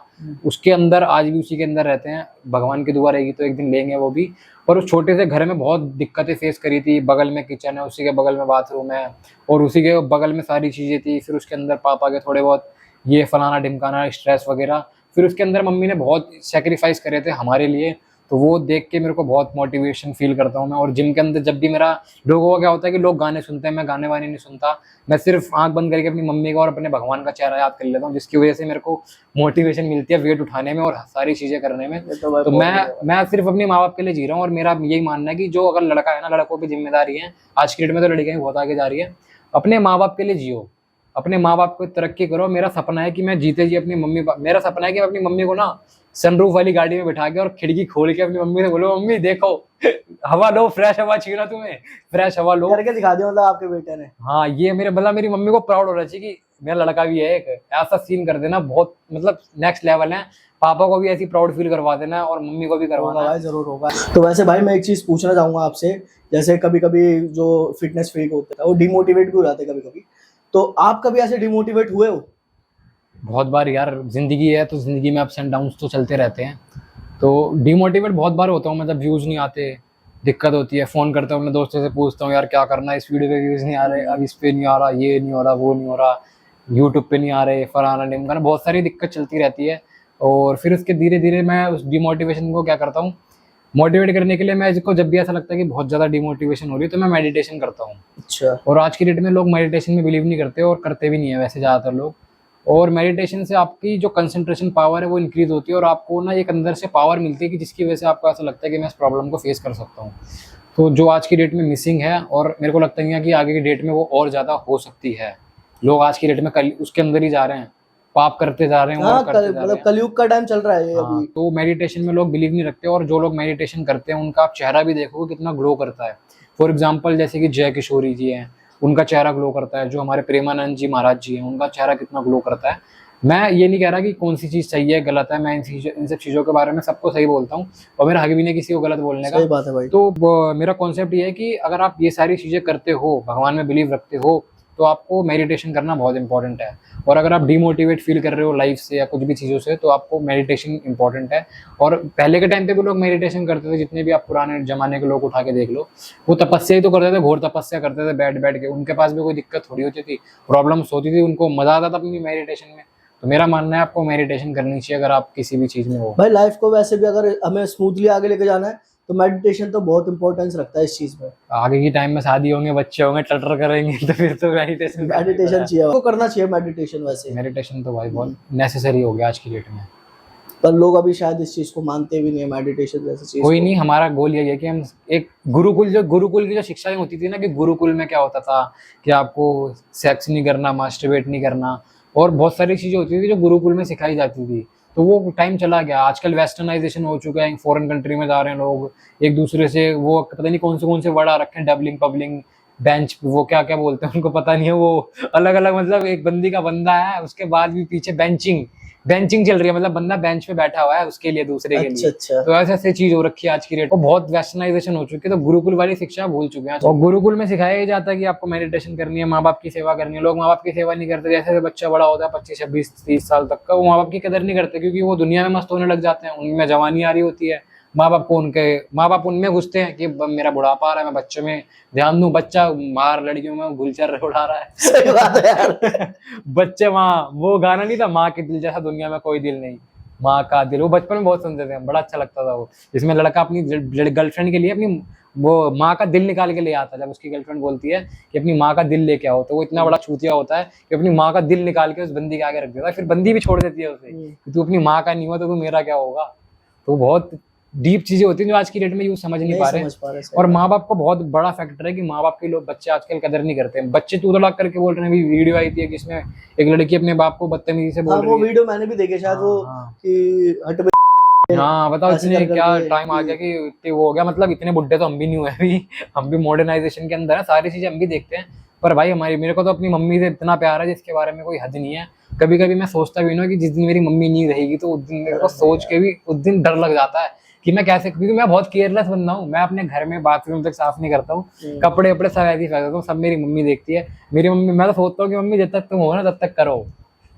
उसके अंदर आज भी उसी के अंदर रहते हैं, भगवान की दुआ रहेगी तो एक दिन लेंगे वो भी। पर उस छोटे से घर में बहुत दिक्कतें फेस करी थी। बगल में किचन है, उसी के बगल में बाथरूम है, और उसी के बगल में सारी चीजें थी। फिर उसके अंदर पापा के थोड़े बहुत ये फलाना ढिमकाना, स्ट्रेस वगैरह। फिर उसके अंदर मम्मी ने बहुत सेक्रीफाइस करे थे हमारे लिए, तो वो देख के मेरे को बहुत मोटिवेशन फील करता हूँ मैं। और जिम के अंदर जब भी मेरा, लोगों का क्या होता है कि लोग गाने सुनते हैं, मैं गाने वाने नहीं सुनता। मैं सिर्फ आंख बंद करके अपनी मम्मी का और अपने भगवान का चेहरा याद कर लेता हूँ, जिसकी वजह से मेरे को मोटिवेशन मिलती है वेट उठाने में और सारी चीजें करने में। तो मैं सिर्फ अपने माँ बाप के लिए जी रहा हूँ। और मेरा यही मानना है कि जो अगर लड़का है ना, लड़कों की जिम्मेदारी है, आज की डेट में तो लड़कियां बहुत आगे जा रही है, अपने माँ बाप के लिए जियो, अपने माँ बाप को तरक्की करो। मेरा सपना है कि मैं जीते जी अपनी मेरा सपना है कि मैं अपनी मम्मी को ना सनरूफ वाली गाड़ी में बिठा के और खिड़की खोल के अपनी मम्मी से बोलो, मम्मी देखो हवा लो, फ्रेश हवा चाहिए ना तुम्हें, फ्रेश हवा लो। करके दिखा दिया मतलब आपके बेटे ने। हाँ, ये मेरी मम्मी को प्राउड होना चाहिए कि मेरा लड़का भी है। एक ऐसा सीन कर देना, बहुत मतलब नेक्स्ट लेवल है। पापा को भी ऐसी प्राउड फील करवा देना और मम्मी को भी करवाना है। जरूर होगा। तो वैसे भाई मैं एक चीज पूछना चाहूंगा आपसे, जैसे कभी कभी जो फिटनेस फ्रीक होते हैं वो डिमोटिवेट भी हो जाते हैं कभी कभी, तो आप कभी ऐसे डिमोटिवेट हुए हो? बहुत बार यार, जिंदगी है तो जिंदगी में अप्स एंड डाउन्स तो चलते रहते हैं। तो डिमोटिवेट बहुत बार होता हूँ मैं, जब व्यूज नहीं आते, दिक्कत होती है। फोन करता हूँ अपने दोस्तों से, पूछता हूँ यार क्या करना है, इस वीडियो पे व्यूज नहीं आ रहे, अब इस पे नहीं आ रहा, ये नहीं हो रहा, वो नहीं हो रहा, यूट्यूब पे नहीं आ रहे, फलाना ढिमकाना, बहुत सारी दिक्कत चलती रहती है। और फिर उसके धीरे धीरे मैं उस डिमोटिवेशन को क्या करता हूँ, मोटिवेट करने के लिए मैं इसको, जब भी ऐसा लगता है कि बहुत ज़्यादा डिमोटिवेशन हो रही है तो मैं मेडिटेशन करता हूँ। अच्छा। और आज की डेट में लोग मेडिटेशन में बिलीव नहीं करते और करते भी नहीं है वैसे ज़्यादातर लोग। और मेडिटेशन से आपकी जो कंसंट्रेशन पावर है वो इंक्रीज होती है, और आपको ना एक अंदर से पावर मिलती है कि जिसकी वजह से आपको ऐसा लगता है कि मैं इस प्रॉब्लम को फेस कर सकता हूँ। तो जो आज की डेट में मिसिंग है, और मेरे को लगता नहीं है कि आगे की डेट में वो और ज़्यादा हो सकती है। लोग आज की डेट में उसके अंदर ही जा रहे हैं, पाप करते जा रहे हैं। मतलब कलयुग का टाइम चल रहा है अभी। तो मेडिटेशन में लोग बिलीव नहीं रखते, और जो लोग मेडिटेशन करते हैं उनका आप चेहरा भी देखोगे कितना ग्लो करता है। फॉर एग्जाम्पल जैसे कि जय किशोरी जी हैं, उनका चेहरा ग्लो करता है, जो हमारे प्रेमानंद जी महाराज जी हैं उनका चेहरा कितना ग्लो करता है। मैं ये नहीं कह रहा कि कौन सी चीज़ सही है गलत है, मैं इन सब चीज़ों के बारे में सबको सही बोलता हूँ और मेरा हक भी नहीं किसी को गलत बोलने का। सही बात है भाई। तो मेरा कॉन्सेप्ट ये है कि अगर आप ये सारी चीज़ें करते हो, भगवान में बिलीव रखते हो, तो आपको मेडिटेशन करना बहुत इंपॉर्टेंट है। और अगर आप डिमोटिवेट फील कर रहे हो लाइफ से या कुछ भी चीज़ों से, तो आपको मेडिटेशन इंपॉर्टेंट है। और पहले के टाइम पे भी लोग मेडिटेशन करते थे, जितने भी आप पुराने जमाने के लोग उठा के देख लो, वो तपस्या ही तो करते थे, घोर तपस्या करते थे बैठ बैठ के। उनके पास भी कोई दिक्कत थोड़ी होती थी, प्रॉब्लम्स होती थी, उनको मजा आता था अपनी मेडिटेशन में। तो मेरा मानना है आपको मेडिटेशन करनी चाहिए अगर आप किसी भी चीज़ में हो। भाई लाइफ को वैसे भी अगर हमें स्मूथली आगे लेके जाना है तो मेडिटेशन तो बहुत इंपॉर्टेंस रखता है इस चीज में। आगे की टाइम में शादी होंगे, बच्चे होंगे, टटर करेंगे, तो फिर तो मेडिटेशन चाहिए, वो करना चाहिए मेडिटेशन। वैसे मेडिटेशन तो भाई बहुत नेसेसरी हो गया आज की डेट में, पर लोग अभी शायद इस चीज को मानते भी नहीं है, मेडिटेशन जैसी चीज। कोई नहीं, हमारा गोल यही है कि हम एक गुरुकुल की जो शिक्षाएं होती थी ना, कि गुरुकुल में क्या होता था कि आपको सेक्स नहीं करना, मास्टरबेट नहीं करना, और बहुत सारी चीजें होती थी जो गुरुकुल में सिखाई जाती थी। तो वो टाइम चला गया। आजकल वेस्टर्नाइजेशन हो चुका है, फॉरेन कंट्री में जा रहे हैं लोग, एक दूसरे से वो पता नहीं कौन से वर्ड आ रखे हैं, डबलिंग, पबलिंग, बेंच, वो क्या क्या बोलते हैं उनको पता नहीं है, वो अलग अलग, मतलब एक बंदी का बंदा है, उसके बाद भी पीछे बेंचिंग चल रही है, मतलब बंदा बेंच पे बैठा हुआ है उसके लिए, दूसरे के लिए। अच्छा। तो ऐसे चीज हो रखी है आज की डेट, और बहुत वेस्टर्नाइजेशन हो चुकी है। तो गुरुकुल वाली शिक्षा भूल चुके हैं। और गुरुकुल में सिखाया ही जाता है कि आपको मेडिटेशन करनी है, माँ बाप की सेवा करनी है। लोग माँ बाप की सेवा नहीं करते। जैसे बच्चा बड़ा होता है 25, 26, 30 साल तक का, वो माँ बाप की कदर नहीं करते, क्योंकि वो दुनिया में मस्त होने लग जाते हैं, उनमें जवानी आ रही होती है। माँ बाप उनमें घुसते हैं कि मेरा बुढ़ापा आ रहा है, मैं बच्चों में ध्यान दूं। बच्चा मार लड़कियों में गुलचर उड़ा रहा है। सही बात है यार। बच्चे माँ, वो गाना नहीं था, माँ के दिल जैसा दुनिया में कोई दिल नहीं, माँ का दिल, वो बचपन में बहुत सुनते थे, बड़ा अच्छा लगता था वो। इसमें लड़का अपनी गर्लफ्रेंड के लिए अपनी वो माँ का दिल निकाल के ले आता है। जब उसकी गर्लफ्रेंड बोलती है कि अपनी माँ का दिल लेके आओ, तो वो इतना बड़ा चूतिया होता है कि अपनी माँ का दिल निकाल के उस बंदी के आगे रख देता है। फिर बंदी भी छोड़ देती है उसे कि तू अपनी माँ का नहीं हुआ तो तू मेरा क्या होगा। तो बहुत डीप चीजें होती हैं जो आज की डेट में यूँ समझ नहीं पा रहे। और माँ बाप का बहुत बड़ा फैक्टर है कि माँ बाप के लोग, बच्चे आजकल कदर नहीं करते हैं। बच्चे तू तड़ाक करके बोल रहे हैं। अभी वीडियो आई थी जिसमें एक लड़की अपने बाप को बदतमीजी से बोल रही है। वो वीडियो मैंने भी देखी शायद, वो कि हट हाँ बताओ, इतने क्या टाइम आ गया कि इतने वो हो गया। मतलब इतने बुढ़े तो हम भी नहीं हुए अभी, हम भी मॉडर्नाइजेशन के अंदर है, सारी चीजें हम भी देखते हैं। पर भाई मेरे को तो अपनी मम्मी से इतना प्यार है जिसके बारे में कोई हद नहीं है। कभी कभी मैं सोचता भी ना कि जिस दिन मेरी मम्मी नहीं रहेगी, तो उस दिन मेरे को सोच के भी उस दिन डर लग जाता है कि मैं कैसे, क्योंकि मैं बहुत केयरलेस बंदा हूँ। मैं अपने घर में बाथरूम तक साफ नहीं करता हूँ, कपड़े वपड़े सब ऐसे ही फेंक देता हूँ, सब मेरी मम्मी देखती है। मेरी मम्मी, मैं तो सोचता हूँ कि मम्मी जब तक तुम हो ना तब तक करो,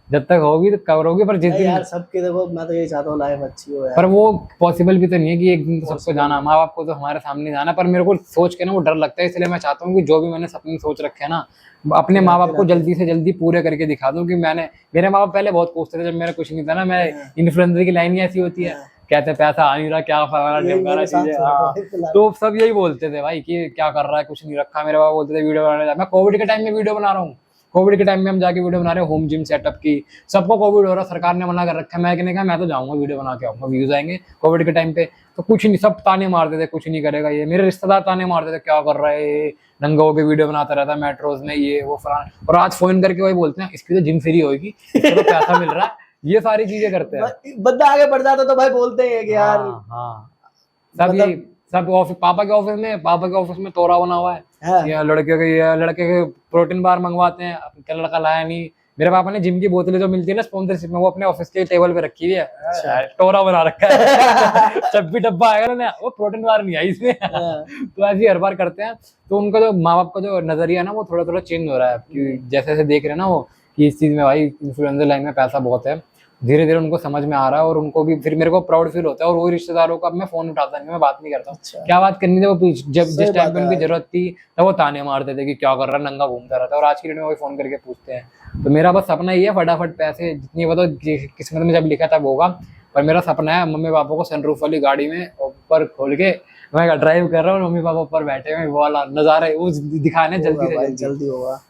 जब तक होगी तो करोगे, पर जिस दिन यार सबके, देखो मैं तो यही चाहता हूँ लाइफ अच्छी हो यार। पर वो पॉसिबल भी तो नहीं है कि एक दिन तो सबको जाना, माँ बाप को तो हमारे सामने जाना। पर मेरे को सोच के ना वो डर लगता है, इसलिए मैं चाहता हूँ कि जो भी मैंने सपने सोच रखे हैं ना, अपने माँ बाप को जल्दी से जल्दी पूरे करके दिखा दूं। कि मेरे माँ बाप पहले बहुत कोसते थे जब मेरा कुछ नहीं था ना। मैं इन्फ्लुएंसर की लाइन ही ऐसी होती है, कहते हैं पैसा आ नहीं रहा, क्या फलाना ढिमकाना चीजें। तो सब यही बोलते थे भाई कि क्या कर रहा है, कुछ नहीं रखा। मेरे बाबा बोलते थे वीडियो बनाने। मैं कोविड के टाइम में वीडियो बना रहा हूँ, कोविड के टाइम में हम जाके वीडियो बना रहे हैं होम जिम सेटअप की। सबको कोविड हो रहा, सरकार ने मना कर रखा है। मैं कहा मैं तो जाऊंगा वीडियो बना के आऊंगा, व्यूज आएंगे। कोविड के टाइम पे तो कुछ नहीं, सब ताने मारते थे, कुछ नहीं करेगा ये। मेरे रिश्तेदार ताने मारते थे, क्या कर रहा है, नंगा होकर वीडियो बनाता रहता है मेट्रोज में, ये वो फलाना। और आज फोन करके वही बोलते हैं इसकी तो जिम फ्री होगी, इसको तो पैसा मिल रहा है, ये सारी चीजें करते हैं। बंदा आगे बढ़ जाता तो भाई बोलते हैं कि यार सब यही, सब ऑफिस, पापा के ऑफिस में तोरा बना हुआ है। या लड़के के प्रोटीन बार मंगवाते हैं, क्या लड़का लाया नहीं। मेरे पापा ने जिम की बोतलें जो मिलती है ना स्पॉन्सरशिप में, वो अपने ऑफिस के टेबल पे रखी हुई है। अच्छा। टोरा बना रखा है। जब भी डब्बा आएगा ना, वो प्रोटीन बार नहीं आई इसमें। तो ऐसे हर बार करते हैं। तो उनका जो माँ बाप का जो नजरिया है ना, वो थोड़ा थोड़ा चेंज हो रहा है। कि जैसे जैसे देख रहे हैं ना वो कि इस चीज में भाई इन्फ्लुएंसर लाइन में पैसा बहुत है, धीरे धीरे उनको समझ में आ रहा है। और उनको भी फिर मेरे को प्राउड फील होता है। और वही रिश्तेदारों का अब मैं फोन उठाता नहीं, मैं बात नहीं करता हूँ। अच्छा। क्या बात करनी थी, वो जब जिस टाइम पे उनकी जरूरत थी तब वो ताने मारते थे कि क्या कर रहा है, नंगा घूमता रहता है। और आज की डेट में वही फोन करके पूछते हैं। तो मेरा बस सपना ये है, फटाफट पैसे जितनी बताओ किस्मत में जब लिखा था वो होगा। पर मेरा सपना है मम्मी पापा को सनरूफ वाली गाड़ी में ऊपर खोल के मैं ड्राइव कर रहा हूँ, मम्मी पापा ऊपर बैठे हुए, वो वाला नजारा वो दिखाने जल्दी से जल्दी होगा।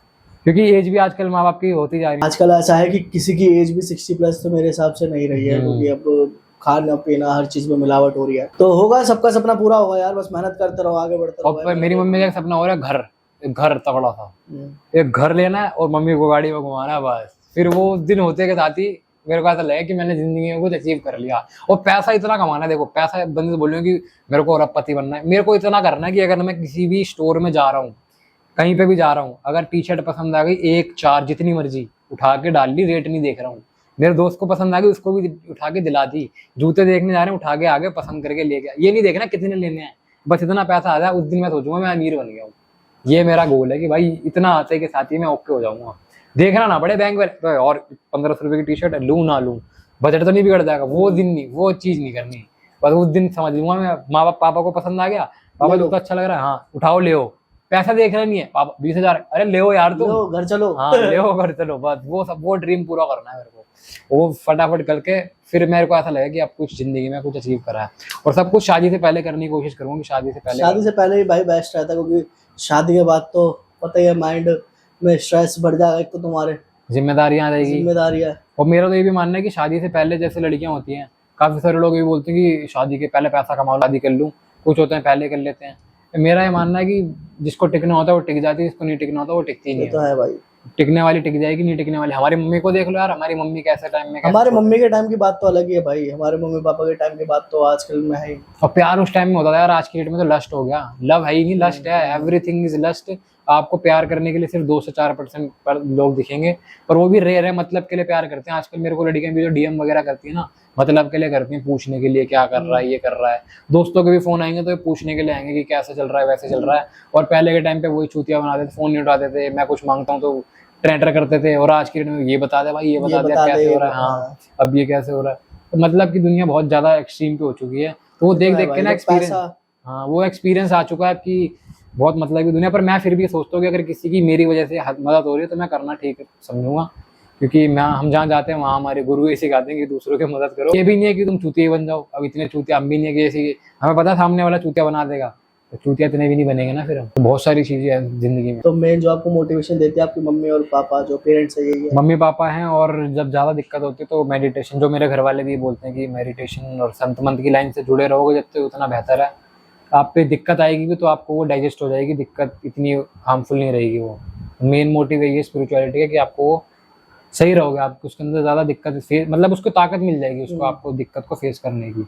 क्योंकि एज भी आजकल माँ बाप की होती जा रही है। आजकल ऐसा है कि किसी की एज भी 60+ तो मेरे हिसाब से नहीं रही है, क्योंकि अब खाना पीना हर चीज में मिलावट हो रही है। तो होगा, सबका सपना पूरा होगा यार, बस मेहनत करते रहो, आगे बढ़ते रहो। और मेरी मम्मी का सपना हो रहा है घर तगड़ा था, एक घर लेना है और मम्मी को गाड़ी में घुमाना है बस। फिर वो दिन होते के साथ ही मेरे को ऐसा लगा कि मैंने जिंदगी में कुछ अचीव कर लिया। और पैसा इतना कमाना है, देखो पैसा बंदे से बोल रहे हो कि मेरे को अरबपति बनना है, मेरे को इतना करना है कि अगर मैं किसी भी स्टोर में जा रहा हूँ, कहीं पे भी जा रहा हूँ, अगर टी शर्ट पसंद आ गई, 1 4 जितनी मर्जी उठा के डाल ली, रेट नहीं देख रहा हूँ। मेरे दोस्त को पसंद आ गई, उसको भी उठा के दिला दी। जूते देखने जा रहे हैं, उठा के आगे पसंद करके ले गया। ये नहीं देखना कितने लेने हैं, बस इतना पैसा आ जाए, उस दिन मैं सोचूंगा मैं अमीर बन गया हूँ। ये मेरा गोल है कि भाई इतना आते के साथ ही मैं ओके हो जाऊंगा। देखना ना पड़े बैंक में तो और 1500 रुपए की टी शर्ट लूँ ना लूँ, बजट तो नहीं बिगड़ जाएगा। वो दिन नहीं, वो चीज नहीं करनी, बस उस दिन समझ लूंगा मैं। माँ बाप पापा को पसंद आ गया, पापा को अच्छा लग रहा है, हाँ उठाओ ले, पैसा देखना नहीं है। पापा 20,000, अरे ले यार तुम, लो घर चलो। हाँ ले घर चलो, बस वो ड्रीम पूरा करना है मेरे को। वो फटाफट करके फिर मेरे को ऐसा लगे कि अब कुछ जिंदगी में कुछ अचीव करा है। और सब कुछ शादी से पहले करने की कोशिश करूंगी। शादी से पहले ही भाई बेस्ट रहता है, क्योंकि शादी के बाद तो पता ही है माइंड में स्ट्रेस बढ़ जाएगा। एक तो तुम्हारे जिम्मेदारियां आ जाएगी, जिम्मेदारियां। और मेरा तो ये भी मानना है कि शादी से पहले जैसे लड़कियां होती हैं, काफी सारे लोग ये बोलते हैं कि शादी के पहले पैसा कमाओ शादी कर लूं, कुछ होते हैं पहले कर लेते हैं। मेरा ये मानना है कि जिसको टिकना होता है वो टिक जाती है, जिसको नहीं टिकना होता वो टिकती नहीं है। तो है भाई, टिकने वाली टिक जाएगी, नहीं टिकने वाली। हमारी मम्मी को देख लो यार, हमारी मम्मी कैसे टाइम में, हमारे मम्मी के टाइम की बात तो अलग ही है भाई। हमारे मम्मी पापा के टाइम की बात तो आजकल में है ही। और प्यार उस टाइम में होता था यार, आज की डेट में तो लस्ट हो गया। लव है ही नहीं, लस्ट है। Everything is lust. आपको प्यार करने के लिए सिर्फ 2 से 4% पर लोग दिखेंगे, और वो भी रेयर है, मतलब के लिए प्यार करते हैं। आजकल मेरे को लड़कियां भी जो डीएम वगैरह करती है ना, मतलब के लिए करती हैं, पूछने के लिए क्या कर रहा है, ये कर रहा है। दोस्तों के भी फोन आएंगे तो पूछने के लिए आएंगे कि कैसे चल रहा है, वैसे चल रहा है। और पहले के टाइम पे वही चूतिया बनाते थे, फोन नहीं उठाते थे। मैं कुछ मांगता हूँ तो ट्रेंटर करते थे, और आज की डेट में ये बता दे भाई, ये बता दे कैसे हो रहा है, हाँ अब ये कैसे हो रहा है। तो मतलब की दुनिया बहुत ज्यादा एक्सट्रीम पे हो चुकी है। तो वो देख के ना एक्सपीरियंस, हाँ वो एक्सपीरियंस आ चुका है कि बहुत मतलब की दुनिया। पर मैं फिर भी सोचता हूँ कि अगर किसी की मेरी वजह से मदद हो रही है तो मैं करना ठीक समझूंगा, क्योंकि हम जहाँ जाते हैं वहाँ हमारे गुरु ये सिखाते हैं कि दूसरों की मदद करो। ये भी नहीं है कि तुम चूतिया बन जाओ। अब इतने चूतिया हम भी नहीं है कि ऐसी, हमें पता सामने वाला चूतिया बना देगा, तो चूतिया इतने भी नहीं बनेंगे ना फिर हम। तो बहुत सारी चीजें हैं जिंदगी में। तो मेन जो आपको मोटिवेशन देती है आपकी मम्मी और पापा, जो पेरेंट्स है, यही है? मम्मी पापा हैं, और जब ज्यादा दिक्कत होती है तो मेडिटेशन, जो मेरे घर वाले भी बोलते हैं कि मेडिटेशन और संत मंत की लाइन से जुड़े रहोगे जब तक उतना बेहतर है। आप पे दिक्कत आएगी भी तो आपको वो डाइजेस्ट हो जाएगी, दिक्कत इतनी हार्मफुल नहीं रहेगी। वो मेन मोटिव ये स्पिरिचुअलिटी है कि आपको वो सही रहोगे, आपको उसके अंदर ज्यादा दिक्कत मतलब उसको ताकत मिल जाएगी, उसको आपको दिक्कत को फेस करने की।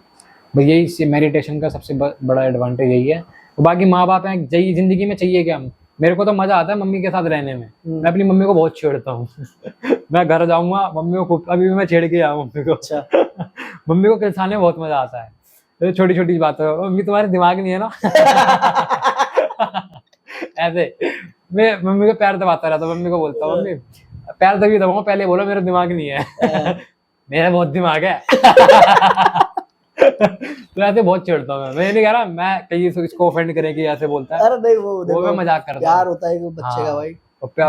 बस यही मेडिटेशन का सबसे बड़ा एडवांटेज यही है। तो बाकी माँ बाप हैं, जिंदगी में चाहिए क्या? मेरे को तो मजा आता है मम्मी के साथ रहने में। मैं अपनी मम्मी को बहुत छेड़ता हूँ। मैं घर जाऊंगा मम्मी को खूब, अभी भी मैं छेड़ के आया मम्मी को। अच्छा। मम्मी को खिलसाने में बहुत मजा आता है, तो छोटी छोटी बात है। मम्मी तुम्हारे दिमाग नहीं है ना। ऐसे मैं मम्मी को प्यार दबाता रहता, मम्मी को बोलता हूँ मम्मी प्यार दबी दबाऊंगा, पहले बोलो मेरा दिमाग नहीं है। मेरा बहुत दिमाग है। तो ऐसे बहुत चिढ़ता हूँ मैं नहीं कह रहा मैं कहीं इसको ऑफेंड करे कि ऐसे बोलता है। अरे नहीं, वो मैं मजाक करता हूँ, प्यार होता है बच्चे का भाई।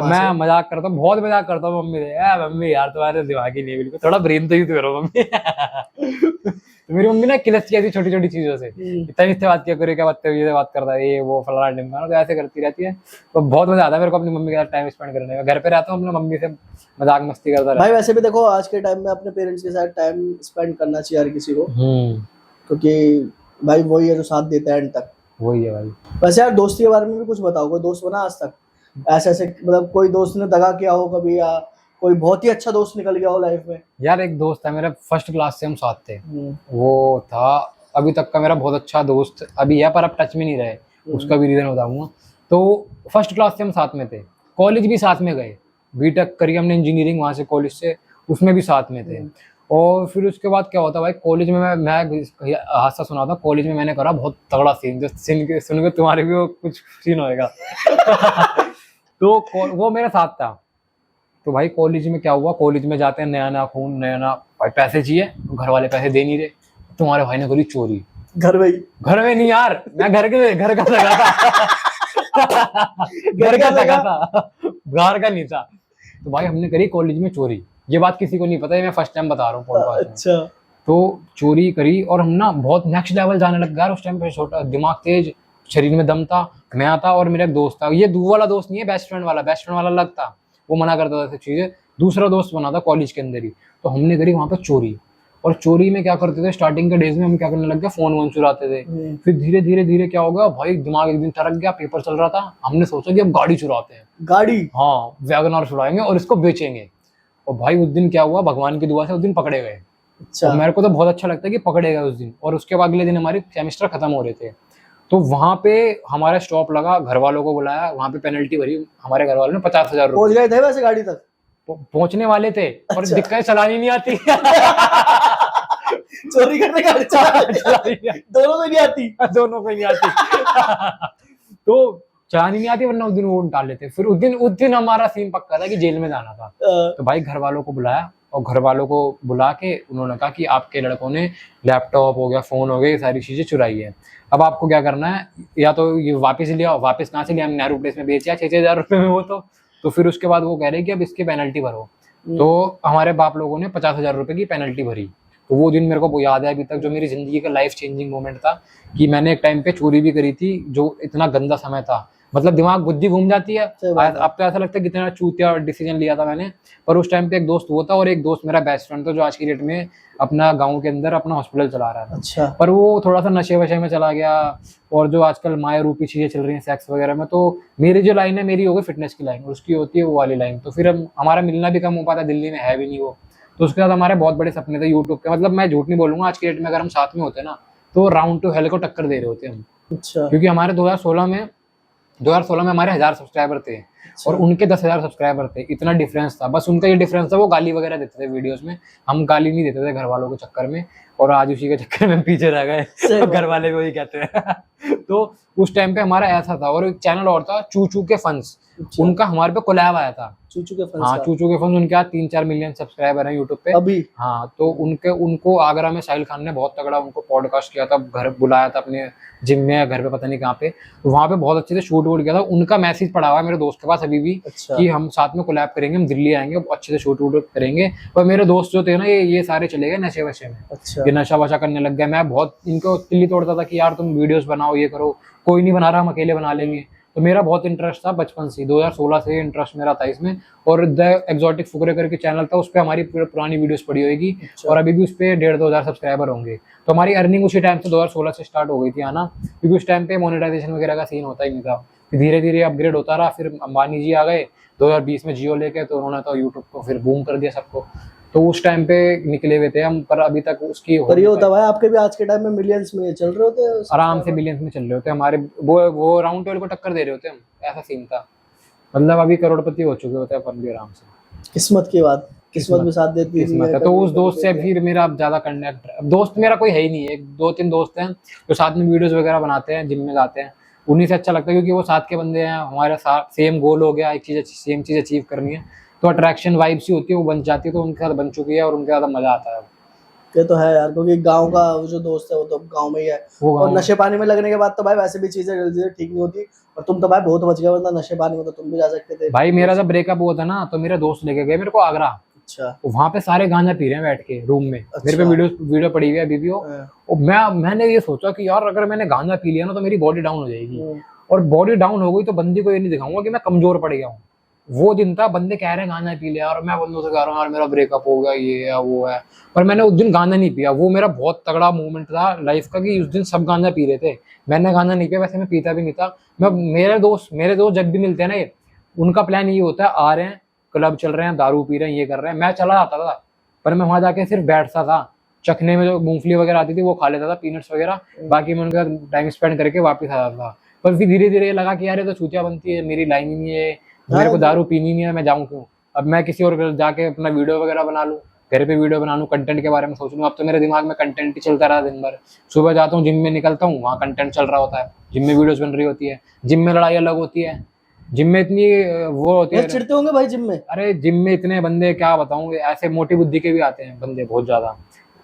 मैं मजाक करता हूँ, बहुत मजाक करता हूँ मम्मी से। मम्मी यार तुम्हारे दिमाग ही नहीं है बिल्कुल, थोड़ा ब्रेन तो यूज करो मम्मी। तो मेरी मम्मी ना किलसती है छोटी छोटी चीजों से, इतनी बात क्या करे, क्या बात करता है, ये वो फलाना डिम्बा, तो ऐसे करती रहती है। तो बहुत मजा आता है मेरे को अपनी मम्मी के साथ टाइम स्पेंड करने में। घर पे रहता हूँ अपनी मम्मी से मजाक मस्ती करता रहता। भाई वैसे भी देखो आज के टाइम में अपने पेरेंट्स के साथ टाइम स्पेंड करना चाहिए हर किसी को, क्योंकि भाई वही है जो साथ देता है एंड तक। वही है भाई। वैसे यार दोस्ती के बारे में भी कुछ बताओ, कोई दोस्त बना आज तक ऐसे मतलब कोई दोस्त ने दगा किया हो कभी, या कोई बहुत ही अच्छा दोस्त निकल गया हो लाइफ में? यार एक दोस्त है मेरा, फर्स्ट क्लास से हम साथ थे। वो था अभी तक का मेरा बहुत अच्छा दोस्त, अभी है पर अब टच में नहीं रहे। उसका भी रीजन बताऊंगा। तो फर्स्ट क्लास से हम साथ में थे, कॉलेज भी साथ में गए, बीटेक करी हमने इंजीनियरिंग वहां से कॉलेज से, उसमें भी साथ में थे। और फिर उसके बाद क्या होता भाई, कॉलेज में मैं हादसा सुना था। कॉलेज में मैंने करा बहुत तगड़ा सीन, जो सीन सुन के तुम्हारे भी कुछ सीन होएगा। तो वो मेरे साथ था। तो भाई कॉलेज में क्या हुआ, कॉलेज में जाते हैं नया नया खून, नया नया भाई पैसे चाहिए, घर वाले पैसे दे नहीं रहे। तुम्हारे भाई ने करी चोरी। घर में नहीं यार, मैं घर का जगह था। घर का जगह था, घर का नहीं था। तो भाई हमने करी कॉलेज में चोरी। ये बात किसी को नहीं पता है, मैं फर्स्ट टाइम बता रहा हूँ पॉडकास्ट में। अच्छा। तो चोरी करी और हम ना बहुत नेक्स्ट लेवल जाने लग गया। उस टाइम पे छोटा दिमाग तेज, शरीर में दम था। मैं आता और मेरा एक दोस्त था, ये दू वाला दोस्त नहीं है, बेस्ट फ्रेंड वाला अलग था। वो मना करता था सब चीजें, दूसरा दोस्त बना था कॉलेज के अंदर ही। तो हमने करी वहां पर चोरी। और चोरी में क्या करते थे, स्टार्टिंग के डेज में हम क्या करने लग गए, फोन वोन चुराते थे। फिर धीरे धीरे क्या हो गया भाई, दिमाग एक दिन टरक गया, पेपर चल रहा था, हमने सोचा कि अब गाड़ी चुराते हैं। गाड़ी? हाँ, वैगनआर चुराएंगे और इसको बेचेंगे। और भाई उस दिन क्या हुआ, भगवान की दुआ से उस दिन पकड़े गए। अच्छा। मेरे को तो बहुत अच्छा लगता है कि पकड़े गए उस दिन। और उसके बाद अगले दिन हमारे सेमेस्टर खत्म हो रहे थे। तो वहां पे हमारा स्टॉप लगा, घर वालों को बुलाया, वहां पे पेनल्टी भरी हमारे घर वालों ने 50,000 पहुंच गए थे वैसे गाड़ी तक? पहुंचने वाले थे और अच्छा। दिक्कत चलानी नहीं आती। चोरी करने का चलानी नहीं आती। दोनों को नहीं आती। दोनों को नहीं आती। तो चलानी नहीं आती, वरना उस दिन वो डाल लेते। फिर उस दिन हमारा सीन पक्का था कि जेल में जाना था। तो भाई घर वालों को बुलाया और घर वालों को बुला के उन्होंने कहा कि आपके लड़कों ने लैपटॉप हो गया, फोन हो गया, ये सारी चीजें चुराई है। अब आपको क्या करना है, या तो ये वापस लिया, वापस कहाँ से लिया, हम नेहरू प्लेस में बेचा 6,000 रुपए में वो तो फिर उसके बाद वो कह रहे कि अब इसकी पेनल्टी भरो। तो हमारे बाप लोगों ने 50,000 रुपए की पेनल्टी भरी। तो वो दिन मेरे को याद है अभी तक, जो मेरी जिंदगी का लाइफ चेंजिंग मोमेंट था कि मैंने एक टाइम पे चोरी भी करी थी, जो इतना गंदा समय था, मतलब दिमाग बुद्धि घूम जाती है। अब तो ऐसा लगता है कितना चूतिया डिसीजन लिया था मैंने। पर उस टाइम पे एक दोस्त वो था और एक दोस्त मेरा बेस्ट फ्रेंड था, जो आज की डेट में अपना गांव के अंदर अपना हॉस्पिटल चला रहा था। अच्छा। पर वो थोड़ा सा नशे वशे में चला गया, और जो आजकल माया रूपी चीजें चल रही हैं सेक्स वगैरह में। तो मेरी जो लाइन है, मेरी हो गई फिटनेस की लाइन, और उसकी होती है वो वाली लाइन। तो फिर हमारा मिलना भी कम हो पाता, दिल्ली में है भी नहीं वो। तो उसके बाद हमारे बहुत बड़े सपने थे यूट्यूब के, मतलब मैं झूठ नहीं बोलूंगा, आज की डेट में अगर हम साथ में होते ना तो राउंड टू हेल को टक्कर दे रहे होते हम। अच्छा। क्योंकि हमारे 2016 में हमारे 1000 सब्सक्राइबर थे और उनके 10,000 सब्सक्राइबर थे। इतना डिफरेंस था। बस उनका ये डिफरेंस था, वो गाली वगैरह देते थे वीडियोस में, हम गाली नहीं देते थे घर वालों के चक्कर में। और आज उसी के चक्कर में पीछे रह गए, घर वाले भी वही कहते हैं। तो उस टाइम पे हमारा ऐसा था। और एक चैनल और था, चूचू के फंस, उनका हमारे पे कोलैब आया था। चूचू के फंस? हाँ, चूचू के फंस, उनके आज 3-4 मिलियन सब्सक्राइबर हैं यूट्यूब पे अभी। हाँ, तो उनको आगरा में साहिल खान ने बहुत तगड़ा उनको पॉडकास्ट किया था, घर बुलाया था अपने जिम में या घर पे, पता नहीं कहाँ पे। तो वहाँ पे बहुत अच्छे से शूट वूट किया था। उनका मैसेज पड़ा हुआ है मेरे दोस्त के पास अभी भी। अच्छा। कि हम साथ में कोलैब करेंगे, हम दिल्ली आएंगे, अच्छे से शूट वूट करेंगे। और मेरे दोस्त जो थे ना, ये सारे चले गए नशे वशे में। अच्छा। ये नशा वशा करने लग गए। मैं बहुत इनको तिल्ली तोड़ता था कि यार तुम वीडियोस बनाओ, ये करो, कोई नहीं बना रहा, हम अकेले बना लेंगे। तो मेरा बहुत इंटरेस्ट था बचपन से, 2016 से इंटरेस्ट मेरा था इसमें। और द एक्सोटिक फुकरे करके चैनल था, उस पर हमारी पुरानी वीडियोस पड़ी होगी। अच्छा। और अभी भी उस पर 1,500-2 हज़ार सब्सक्राइबर होंगे। तो हमारी अर्निंग उसी टाइम से 2016 से स्टार्ट हो गई थी आना, क्योंकि उस टाइम पे मोनेटाइजेशन वगैरह का सीन होता ही नहीं था। धीरे धीरे अपग्रेड होता रहा। फिर अंबानी जी आ गए 2020 में जियो लेके, तो उन्होंने तो यूट्यूब को फिर बूम कर दिया सबको। तो उस टाइम पे निकले हुए थे हम, पर अभी तक उसकी पर ये होता भाई, आपके भी आज के टाइम में मिलियंस में चल रहे होते, आराम से मिलियंस में चल रहे होते हमारे। वो राउंड टेबल को टक्कर दे रहे होते हम, ऐसा सीन था। मतलब अभी करोड़पति हो चुके होते हैं अपन भी आराम से। किस्मत की बात, किस्मत भी साथ देती है। तो उस दोस्त से फिर मेरा अब ज्यादा कनेक्ट, दोस्त मेरा कोई है ही नहीं है। 2-3 दोस्त हैं जो साथ में वीडियोस वगैरह बनाते हैं, जिम में जाते हैं, उन्हीं से अच्छा लगता है, क्योंकि वो साथ के बंदे हैं। हमारे साथ सेम गोल हो गया, सेम चीज अचीव करनी है, तो अट्रैक्शन वाइब सी होती है, वो बन जाती है। तो उनके साथ बन चुकी है और उनके साथ मजा आता है। ये तो है यार, क्योंकि गांव का वो जो दोस्त है वो तो गांव में ही है। और नशे पानी में लगने के बाद तो भाई वैसे भी चीजें जल्दी से ठीक नहीं होती। और तुम तो भाई बहुत बच गए, वरना नशे पानी में तो तुम भी जा सकते थे। भाई मेरा जब ब्रेकअप हुआ था ना, तो मेरे दोस्त लेके गए मेरे को आगरा। अच्छा। वहां पे सारे गांजा पी रहे हैं बैठ के रूम में। अच्छा। मेरे पे वीडियो पड़ी हुई है अभी भी वो। और मैंने ये सोचा कि यार अगर मैंने गांजा पी लिया ना तो मेरी बॉडी डाउन हो जाएगी। और बॉडी डाउन हो गई तो बंदी को ये नहीं दिखाऊंगा कि मैं कमजोर पड़ गया हूँ। वो दिन था, बंदे कह रहे हैं गांजा पी लिया, और मैं बंदों से कह रहा हूँ यार मेरा ब्रेकअप हो गया, ये है वो है। पर मैंने उस दिन गांजा नहीं पिया। वो मेरा बहुत तगड़ा मूवमेंट था लाइफ का, कि उस दिन सब गांजा पी रहे थे, मैंने गांजा नहीं पिया। वैसे मैं पीता भी नहीं था। मेरे दोस्त जब भी मिलते हैं ना, ये उनका प्लान ये होता है, आ रहे हैं क्लब चल रहे हैं, दारू पी रहे हैं, ये कर रहे हैं। मैं चला जाता था, पर मैं वहां जाके सिर्फ बैठता था, चखने में जो मूंगफली वगैरह आती थी वो खा लेता था, पीनट्स वगैरह। बाकी मैं उनका टाइम स्पेंड करके वापस आ जाता था। पर फिर धीरे धीरे लगा कि यार ये तो चूतिया बनती है, मेरी लाइन ही नहीं है, मेरे को दारू पीनी नहीं है, मैं जाऊँ क्यों। अब मैं किसी और जाके अपना वीडियो वगैरह बना लूँ, घर पे वीडियो बना लूँ, कंटेंट के बारे में सोच लूँ। अब तो मेरे दिमाग में कंटेंट ही चलता रहा दिन भर। सुबह जाता हूँ, जिम में निकलता हूँ, वहाँ कंटेंट चल रहा होता है, जिम में वीडियोस बन रही होती है। जिम में लड़ाई अलग होती है, जिम में इतनी वो होती है। चिढ़ते होंगे भाई जिम में? अरे जिम में इतने बंदे क्या बताऊँ, ऐसे मोटी बुद्धि के भी आते हैं बंदे, बहुत ज्यादा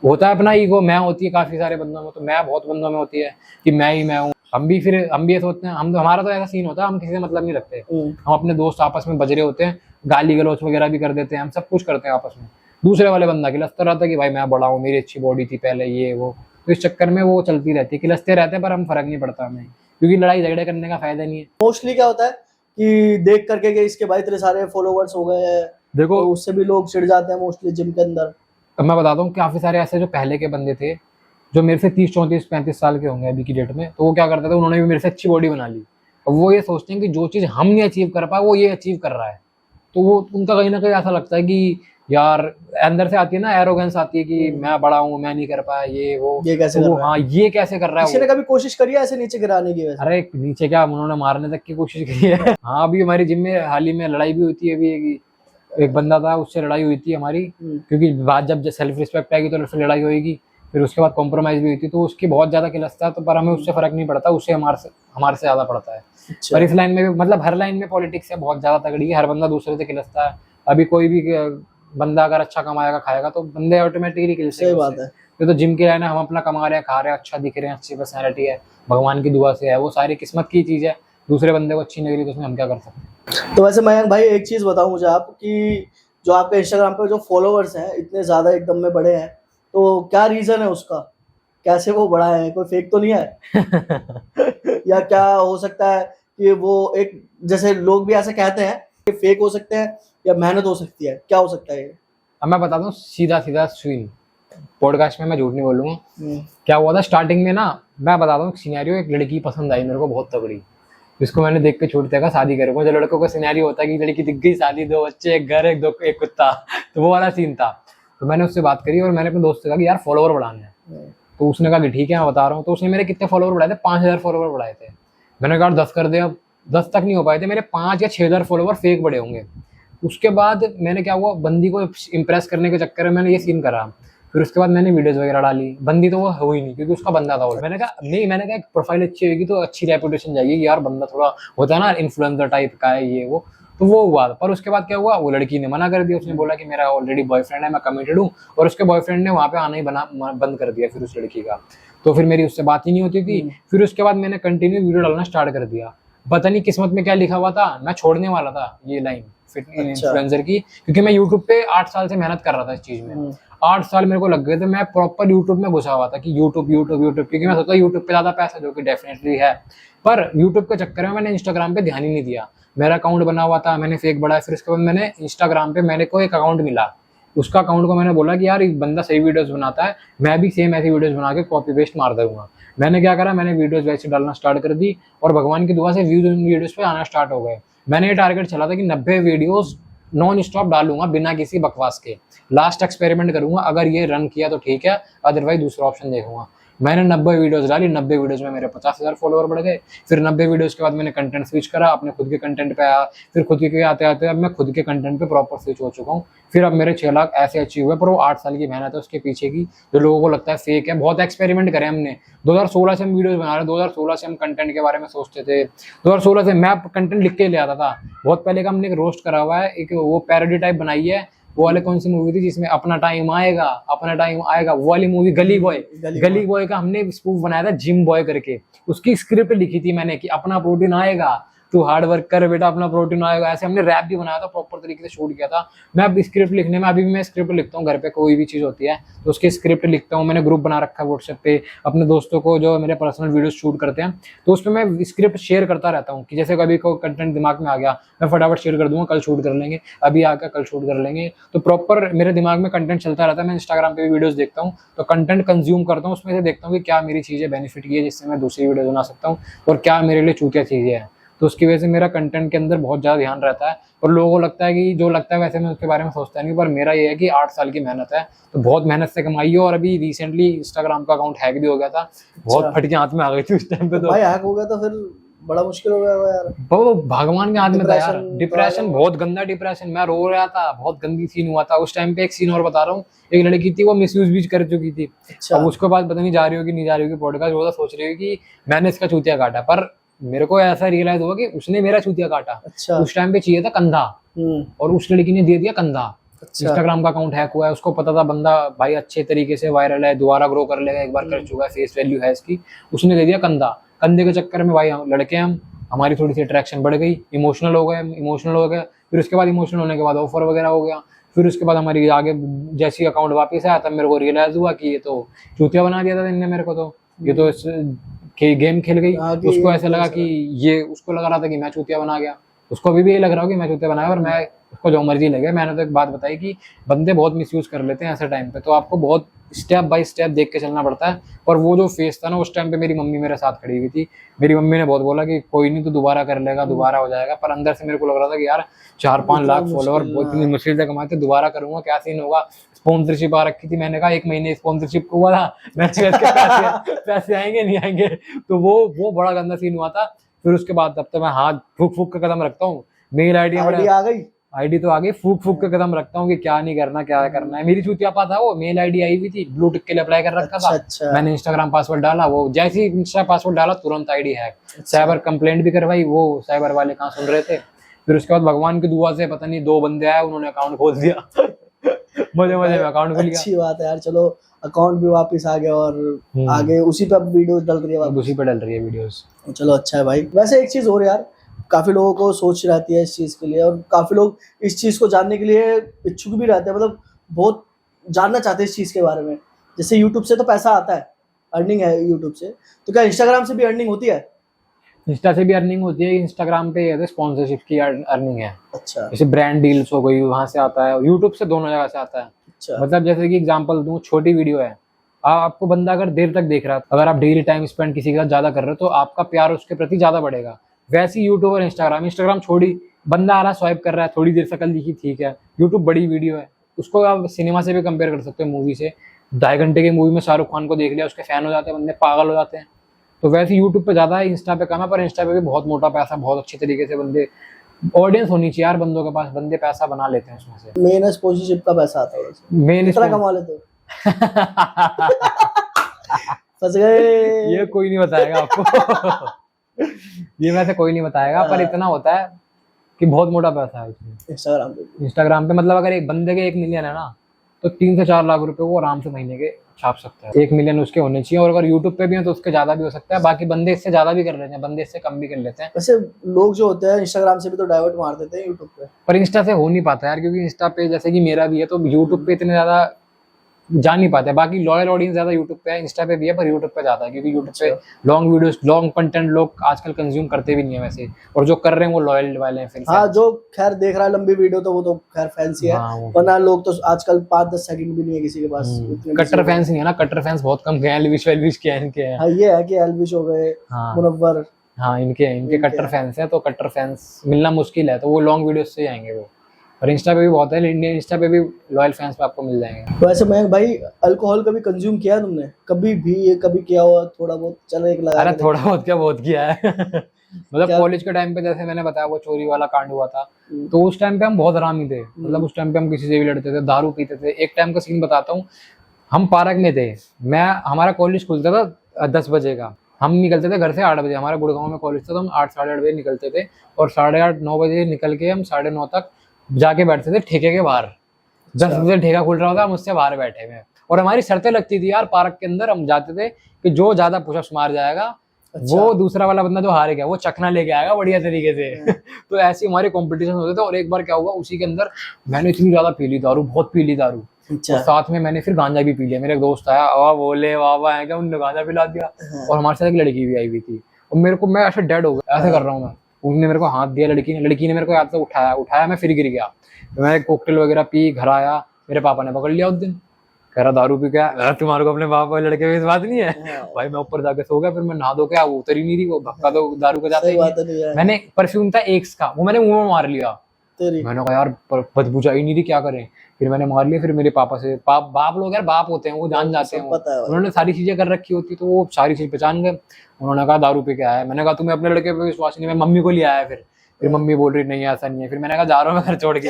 होता है। अपना ईगो मैं होती है काफी सारे बंदों में, तो मैं बहुत बंदों में होती है कि मैं ही मैं हूँ। हम भी ये सोचते हैं, हमारा तो ऐसा सीन होता है, हम किसी से मतलब नहीं रखते। हम अपने दोस्त आपस में बजरे होते हैं, गाली गलौच वगैरह भी कर देते हैं, हम सब कुछ करते हैं आपस में। दूसरे वाले बंदा खिलस्ता रहता है कि भाई मैं बड़ा हूँ, मेरी अच्छी बॉडी थी पहले, ये वो। तो इस चक्कर में वो चलती रहती है, खिलस्ते रहते हैं, पर हम फर्क नहीं पड़ता हमें, क्योंकि लड़ाई झगड़े करने का फायदा नहीं है। मोस्टली क्या होता है कि देख करके कि इसके भाई इतने सारे फॉलोवर्स हो गए हैं, देखो तो उससे भी लोग चिढ़ जाते हैं मोस्टली जिम के अंदर। अब मैं बताता हूँ, काफी सारे ऐसे जो पहले के बंदे थे, जो मेरे से 30, 34, 35 साल के होंगे अभी की डेट में, तो वो क्या करते थे, उन्होंने भी मेरे से अच्छी बॉडी बना ली। अब वो ये सोचते हैं कि जो चीज़ हम नहीं अचीव कर पाए वो ये अचीव कर रहा है। तो वो उनका कहीं ना कहीं ऐसा लगता है कि यार अंदर से आती है ना एरोगेंस आती है कि मैं बड़ा हूँ, मैं नहीं कर पाया ये वो। ये कैसे तो कर वो रहा है? हाँ ये कैसे कर रहा है किसी ने वो। कभी कोशिश करी है ऐसे नीचे गिराने की वैसे? अरे नीचे क्या, उन्होंने मारने तक की कोशिश की है। हाँ अभी हमारी जिम में हाल ही में लड़ाई भी हुई थी। अभी एक बंदा था, उससे लड़ाई हुई थी हमारी, क्योंकि बात जब सेल्फ रिस्पेक्ट आएगी तो फिर लड़ाई होगी। फिर उसके बाद कॉम्प्रोमाइज भी हुई थी, तो उसकी बहुत ज्यादा किलस था। तो पर हमें उससे फर्क नहीं पड़ता, उससे हमारे से ज्यादा पड़ता है। अच्छा। पर इस लाइन में भी मतलब हर लाइन में पॉलिटिक्स है बहुत ज्यादा तगड़ी है, हर बंदा दूसरे से खिलसता है। अभी कोई भी बंदा अगर अच्छा कमाएगा खाएगा तो बंदे ऑटोमेटिकली खिलते हैं सही बात उससे। है। ये तो जिम के लाइन है, हम अपना कमा रहे हैं, खा रहे हैं, अच्छा दिख रहे हैं, अच्छी पर्सनैलिटी है, भगवान की दुआ से है, वो सारी किस्मत की चीज है। दूसरे बंदे को अच्छी नहीं लगी तो उसमें हम क्या कर सकते हैं। तो वैसे मयंक भाई एक चीज बताओ मुझे आप कि जो आपके इंस्टाग्राम पे जो फॉलोअर्स हैं इतने ज्यादा एकदम में बड़े हैं, तो क्या रीजन है उसका? कैसे वो बड़ा है? कोई फेक तो नहीं है? या क्या हो सकता है कि वो एक, जैसे लोग भी ऐसे कहते हैं कि फेक हो सकते हैं या मेहनत हो सकती है, क्या हो सकता है ये? अब मैं बताता हूँ सीधा सीधा सीन, पॉडकास्ट में मैं झूठ नहीं बोलूंगा। हम्म। क्या हुआ था स्टार्टिंग में ना, मैं बताता हूँ सिनेरियो। एक लड़की पसंद आई मेरे को बहुत तगड़ी, जिसको मैंने देख के छूट देखा शादी करूंगा। जो लड़कों का सिनेरियो होता है कि लड़की दिख गई, शादी, 2 बच्चे, एक घर, एक कुत्ता, तो वो वाला सीन था। तो मैंने उससे बात करी और मैंने अपने दोस्त से कहा कि यार फॉलोवर बढ़ाने हैं। तो उसने कहा कि ठीक है मैं बता रहा हूँ। तो उसने मेरे कितने फॉलोवर बढ़ाए थे? 5000 फॉलोवर बढ़ाए थे। मैंने कहा 10 कर दे। अब 10 तक नहीं हो पाए थे, मेरे 5 या 6000 फॉलोवर फेक बढ़े होंगे। उसके बाद मैंने क्या हुआ, बंदी को इम्प्रेस करने के चक्कर में मैंने ये सीन करा। फिर उसके बाद मैंने वीडियोस वगैरह डाली, बंदी तो वो हुई नहीं क्योंकि उसका बंदा था वो। मैंने कहा नहीं, मैंने कहा प्रोफाइल अच्छी होगी तो अच्छी रेपुटेशन जाएगी कि यार बंदा थोड़ा होता है ना इन्फ्लुएंसर टाइप का है ये वो। तो वो हुआ। पर उसके बाद क्या हुआ, वो लड़की ने मना कर दिया। उसने बोला कि मेरा ऑलरेडी बॉयफ्रेंड है, मैं कमिटेड हूँ। और उसके बॉयफ्रेंड ने वहाँ पे आना ही बंद कर दिया फिर उस लड़की का। तो फिर मेरी उससे बात ही नहीं होती थी। फिर उसके बाद मैंने कंटिन्यू वीडियो डालना स्टार्ट कर दिया। पता नहीं किस्मत में क्या लिखा हुआ था, मैं छोड़ने वाला था ये लाइन फिटनेस इन्फ्लुएंसर की, क्योंकि मैं यूट्यूब पे 8 साल से मेहनत कर रहा था इस चीज में। 8 साल मेरे को लग गए थे, मैं प्रॉपर यूट्यूब में घुसा हुआ था कि यूट्यूब यूट्यूब यूट्यूब, क्योंकि मैं सोचता यूट्यूब पे ज्यादा पैसा, जो कि डेफिनेटली है। पर यूट्यूब के चक्कर में मैंने इंस्टाग्राम पे ध्यान ही नहीं दिया। मेरा अकाउंट बना हुआ था, मैंने फेक बढ़ाया। फिर उसके बाद मैंने इंस्टाग्राम पे मेरे को एक अकाउंट मिला, उसका अकाउंट को मैंने बोला कि यार एक बंदा सही वीडियोस बनाता है, मैं भी सेम ऐसी वीडियोस बना के कॉपी पेस्ट मार दूंगा। मैंने क्या करा, मैंने वीडियोस वैसे डालना स्टार्ट कर दी और भगवान की दुआ से व्यूज उन वीडियोस पे आना स्टार्ट हो गए। मैंने ये टारगेट चला था कि 90 वीडियोस नॉन स्टॉप डालूंगा बिना किसी बकवास के। लास्ट एक्सपेरिमेंट करूंगा, अगर ये रन किया तो ठीक है, अदरवाइज दूसरा ऑप्शन देखूंगा। मैंने 90 वीडियोस डाली, 90 वीडियोस में मेरे 50,000 फॉलोवर बढ़ गए। फिर 90 वीडियोस के बाद मैंने कंटेंट स्विच करा, अपने खुद के कंटेंट पे आया। फिर खुद के आते आते अब मैं खुद के कंटेंट पे प्रॉपर स्विच हो चुका हूँ। फिर अब मेरे 6 लाख ऐसे अचीव हुए। पर वो 8 साल की मेहनत है उसके पीछे की, जो लोगों को लगता है फेक है। बहुत एक्सपेरिमेंट करे हमने। 2016 से हम वीडियोस बना रहे हैं, 2016 से हम कंटेंट के बारे में सोचते थे। 2016 से मैं कंटेंट लिख के ले आता था। बहुत पहले का हमने एक रोस्ट करा हुआ है, एक वो पैरोडी टाइप बनाई है। वो वाले कौन सी मूवी थी जिसमें अपना टाइम आएगा, अपना टाइम आएगा, वो वाली मूवी गली बॉय। गली बॉय का हमने स्पूफ बनाया था जिम बॉय करके। उसकी स्क्रिप्ट लिखी थी मैंने कि अपना प्रोटीन आएगा, तू हार्ड वर्क कर बेटा, अपना प्रोटीन आएगा। ऐसे हमने रैप भी बनाया था, प्रॉपर तरीके से शूट किया था। मैं अब स्क्रिप्ट लिखने में, अभी भी मैं स्क्रिप्ट लिखता हूँ घर पे, कोई भी चीज होती है तो उसकी स्क्रिप्ट लिखता हूँ। मैंने ग्रुप बना रखा है व्हाट्सएप पे अपने दोस्तों को जो मेरे पर्सनल वीडियो शूट करते हैं, तो उसमें मैं स्क्रिप्ट शेयर करता रहता हूँ कि जैसे कभी कोई कंटेंट दिमाग में आ गया मैं फटाफट शेयर कर दूंगा, कल शूट कर लेंगे, अभी आकर कल शूट कर लेंगे। तो प्रॉपर मेरे दिमाग में कंटेंट चलता रहता है। मैं इंस्टाग्राम पे भी वीडियोस देखता हूँ तो कंटेंट कंज्यूम करता हूँ, उसमें से देखता हूँ कि क्या मेरी चीजें बेनिफिट की है जिससे मैं दूसरी वीडियो बना सकता हूँ और क्या मेरे लिए चूतिया चीजें हैं। तो उसकी वजह से मेरा कंटेंट के अंदर बहुत ज़्यादा ध्यान रहता है। और लोगों को लगता है कि जो लगता है वैसे मैं उसके बारे में सोचता नहीं, पर मेरा ये है कि 8 साल की मेहनत है, तो बहुत मेहनत से कमाई है। और अभी रिसेंटली इंस्टाग्राम का अकाउंट हैक भी हो गया था, बहुत फटके हाथ में आ गई थी उस टाइम पे। तो भाई हैक हो गया तो फिर बड़ा मुश्किल हो गया यार। वो भगवान के हाथ में था यार। डिप्रेशन, बहुत गंदा डिप्रेशन, मैं रो रहा था, बहुत गंदी सीन हुआ था उस टाइम पे। एक सीन और बता रहा हूँ, एक लड़की थी वो मिसयूज भी कर चुकी थी। अब उसके बाद पता नहीं जा रही होगी नहीं जा रही होगी पॉडकास्ट, वो सोच रही होगी कि मैंने इसका चूतिया काटा, पर मेरे को ऐसा रियलाइज हुआ कि उसने मेरा चूतिया काटा। अच्छा। उस टाइम पे चाहिए था कंधा और उस लड़की ने दे दिया कंधा। अच्छा। इंस्टाग्राम का अकाउंट हैक हुआ है, उसको पता था बंदा भाई अच्छे तरीके से वायरल है, दोबारा ग्रो कर लेगा, एक बार कर चुका है, फेस वैल्यू है इसकी। उसने दे दिया कंधा। कंधे के चक्कर में भाई लड़के हम हमारी थोड़ी सी अट्रैक्शन बढ़ गई, इमोशनल हो गए। फिर उसके बाद इमोशनल होने के बाद ऑफर वगैरह हो गया। फिर उसके बाद हमारी आगे जैसी अकाउंट वापस आया तब मेरे को रियलाइज हुआ कि ये तो चूतिया बना दिया था इनने मेरे को, तो ये तो गेम खेल गई। उसको ऐसा लगा कि ये, उसको लग रहा था कि मैं चूतिया बना गया, उसको अभी भी ये लग रहा हो कि मैं चूतिया बनाया, और मैं उसको जो मर्जी लगे। मैंने तो एक बात बताई कि बंदे बहुत मिसयूज कर लेते हैं ऐसे टाइम पे, तो आपको बहुत स्टेप बाय स्टेप देख के चलना पड़ता है। और वो जो फेस था ना उस टाइम पे, मेरी मम्मी मेरे साथ खड़ी हुई थी। मेरी मम्मी ने बहुत बोला कि कोई नहीं, तो दोबारा कर लेगा, दोबारा हो जाएगा। पर अंदर से मेरे को लग रहा था कि यार 4-5 लाख फॉलोअर बहुत इतनी मुश्किल से कमाते, दोबारा करूंगा क्या सीन होगा। स्पॉन्सरशिप आ रखी थी, मैंने कहा 1 महीने स्पॉन्सरशिप को हुआ था, मैंने कहा इसके पैसे आएंगे नहीं आएंगे। तो वो बड़ा गंदा सीन हुआ था। फिर उसके बाद अब तो मैं हाथ फूक फूक के कदम रखता हूँ। मेल आईडी आ गई, आईडी तो आगे फूक फूक के कदम रखता हूँ कि क्या नहीं करना, क्या करना है। मेरी चूतियापा था वो, मेल आईडी आई हुई थी, ब्लू टिक के लिए अप्लाई कर रखा था। अच्छा। मैंने इंस्टाग्राम पासवर्ड डाला, वो जैसे ही इंस्टा पासवर्ड डाला तुरंत आईडी हैक। साइबर कंप्लेंट भी करवाई, वो साइबर वाले कहाँ सुन रहे थे। फिर उसके बाद भगवान की दुआ से पता नहीं 2 बंदे आए, उन्होंने अकाउंट खोल दिया। मजे में अकाउंट खोल लिया। अच्छी बात है यार, चलो अकाउंट भी वापस आ गया और आगे उसी पे अब वीडियोस डल रही है, उसी पे डल रही है वीडियोस। चलो अच्छा है भाई। वैसे एक चीज और यार, काफी लोगों को सोच रहती है इस चीज के लिए, और काफी लोग इस चीज को जानने के लिए इच्छुक भी रहते हैं, मतलब बहुत जानना चाहते हैं इस चीज के बारे में। जैसे यूट्यूब से तो पैसा आता है, अर्निंग है यूट्यूब से, तो क्या इंस्टाग्राम से भी अर्निंग होती है? इंस्टा से भी अर्निंग होती है, इंस्टाग्राम पे स्पॉन्सरशिप की अर्निंग है। अच्छा। जैसे ब्रांड डील्स हो गई, वहां से आता है। यूट्यूब से दोनों जगह से आता है। अच्छा। मतलब जैसे कि एग्जांपल दूं, छोटी वीडियो है, आपको बंदा अगर देर तक देख रहा है, अगर आप डेली टाइम स्पेंड किसी के साथ ज्यादा कर रहे हो, तो आपका प्यार उसके प्रति ज्यादा बढ़ेगा। वैसे ही यूट्यूब और इंस्टाग्राम छोड़ी, बंदा आ रहा स्वाइप कर रहा है, थोड़ी देर शक्ल दिखी, ठीक है। यूट्यूब बड़ी वीडियो है, उसको आप सिनेमा से भी कंपेयर कर सकते हो, मूवी से। 2.5 घंटे की मूवी में शाहरुख खान को देख लिया, उसके फैन हो जाते हैं बंदे, पागल हो जाते हैं। तो वैसे यूट्यूब पे ज्यादा है, इंस्टा पे कम है। पर इंस्टा पे भी बहुत मोटा पैसा, बहुत अच्छी तरीके से बंदे, ऑडियंस होनी चाहिए यार बंदों के पास, बंदे पैसा बना लेते हैं उसमें से। मेन स्पॉन्सरशिप का पैसा आता है वैसे। मेन कितना कमा लेते हो? फंस गए। ये कोई नहीं बताएगा आपको। ये वैसे कोई नहीं बताएगा, पर इतना होता है कि बहुत मोटा पैसा है इसमें। इंस्टाग्राम पे मतलब अगर एक बंदे के 1 मिलियन है ना, तो 3 से 4 लाख रुपए वो आराम से महीने के छाप सकता है। 1 मिलियन उसके होने चाहिए, और अगर यूट्यूब पे भी है तो उसके ज्यादा भी हो सकता है। बाकी बंदे इससे ज्यादा भी कर लेते हैं, बंदे इससे कम भी कर लेते हैं। वैसे लोग जो होते हैं इंस्टाग्राम से भी तो डाइवर्ट मार देते हैं यूट्यूब पे, पर इंस्टा से हो नहीं पाता यार, क्योंकि इंस्टा पे जैसे कि मेरा भी है, तो यूट्यूब पे इतने ज्यादा जा नहीं पाते। बाकी लॉयल ऑडियंस ज्यादा यूट्यूब पे है, इंस्टा पे भी है, पर यूट्यूब पे ज्यादा है, क्योंकि यूट्यूब पे लॉन्ग वीडियोस, लॉन्ग कंटेंट लोग आजकल कंज्यूम करते भी नहीं है वैसे, और जो कर रहे हैं वो लॉयल वाले हैं। फिर हाँ, जो खैर देख रहा है लंबी वीडियो तो वो तो खैर फैंसी है, वरना लोग तो आजकल 5-10 सेकंड भी नहीं है किसी के पास। कट्टर फैंस नहीं है ना, कट्टर फैंस बहुत कम गए हैं। एल्विश के हैं, इनके हैं। हाँ, ये है कि एल्विश हो गए, मुनव्वर, हाँ इनके कट्टर फैंस हैं। तो कट्टर फैंस मिलना मुश्किल है, तो वो लॉन्ग वीडियोस से आएंगे वो। और इंस्टा पे भी बहुत है, इंडियन इंस्टा पे भी लॉयल फैंस पे आपको मिल जाएंगे। वैसे मैं भाई, अल्कोहल कभी कंज्यूम किया है तुमने? कभी भी ये कभी किया हुआ थोड़ा बहुत? चलो एक लगा। अरे थोड़ा बहुत क्या, बहुत किया है। मतलब कॉलेज के टाइम पे जैसे मैंने बताया वो चोरी वाला कांड हुआ था, तो उस टाइम पे हम बहुत हरामी थे। मतलब उस टाइम पे हम किसी से भी लड़ते थे, दारू पीते थे। एक टाइम का सीन बताता हूँ, हम पार्क में थे, हमारा कॉलेज खुलता था 10 बजे का, हम निकलते थे घर से 8 बजे। हमारा गुड़गांव में कॉलेज था, तो हम 8 साढ़े 8 बजे निकलते थे, और 8:30-9 बजे निकल के हम 9:30 तक जाके बैठते थे ठेके के बाहर। 10 बजे ठेका खुल रहा होता, हम उससे बाहर बैठे हुए। और हमारी शर्तें लगती थी यार पार्क के अंदर, हम जाते थे कि जो ज्यादा पुशअप्स मार जाएगा, वो दूसरा वाला बंदा जो हारेगा वो चखना लेके आएगा बढ़िया तरीके से। तो ऐसे हमारे कॉम्पिटिशन होते थे। और एक बार क्या हुआ, उसी के अंदर मैंने इतनी ज्यादा पी ली दारू, बहुत पी ली दारू। और साथ में मैंने फिर गांजा भी पी लिया। मेरे एक दोस्त आया, वाह बोले वाह है क्या, उन्होंने गांजा पिला दिया। और हमारे साथ एक लड़की भी आई हुई थी, और मेरे को, मैं ऐसे डेड हो गया, ऐसे कर रहा हूँ मैं। उसने मेरे को हाथ दिया, लड़की ने मेरे को हाथ से उठाया, मैं फिर गिर गया। मैं कोकटेल वगैरह पी, घर आया, मेरे पापा ने पकड़ लिया उस दिन, कह रहा दारू पी क्या, तुम्हारे को अपने बाप वाले लड़के में इस बात नहीं है। भाई मैं ऊपर जाके सो गया, फिर मैं नहा धो के वो उतर ही नहीं रही, वो धक्का तो दारू का जाता ही नहीं। मैंने परफ्यूम था एक्स का, वो मैंने मुंह में मार लिया। मैंने कहा यार बदबू जा ही नहीं रही, क्या करें। फिर मैंने मार लिया। फिर मेरे पापा से, बाप लोग यार बाप होते हैं, वो जान जाते हैं, उन्होंने सारी चीजें कर रखी होती, तो वो सारी चीज पहचान गए। उन्होंने कहा दारू पी के आया है। मैंने कहा तुम्हें अपने लड़के पे विश्वास नहीं है, मैं मम्मी को ले आया। फिर मम्मी बोल रही नहीं ऐसा नहीं है। फिर मैंने कहा जा रहा हूँ मैं घर छोड़ के।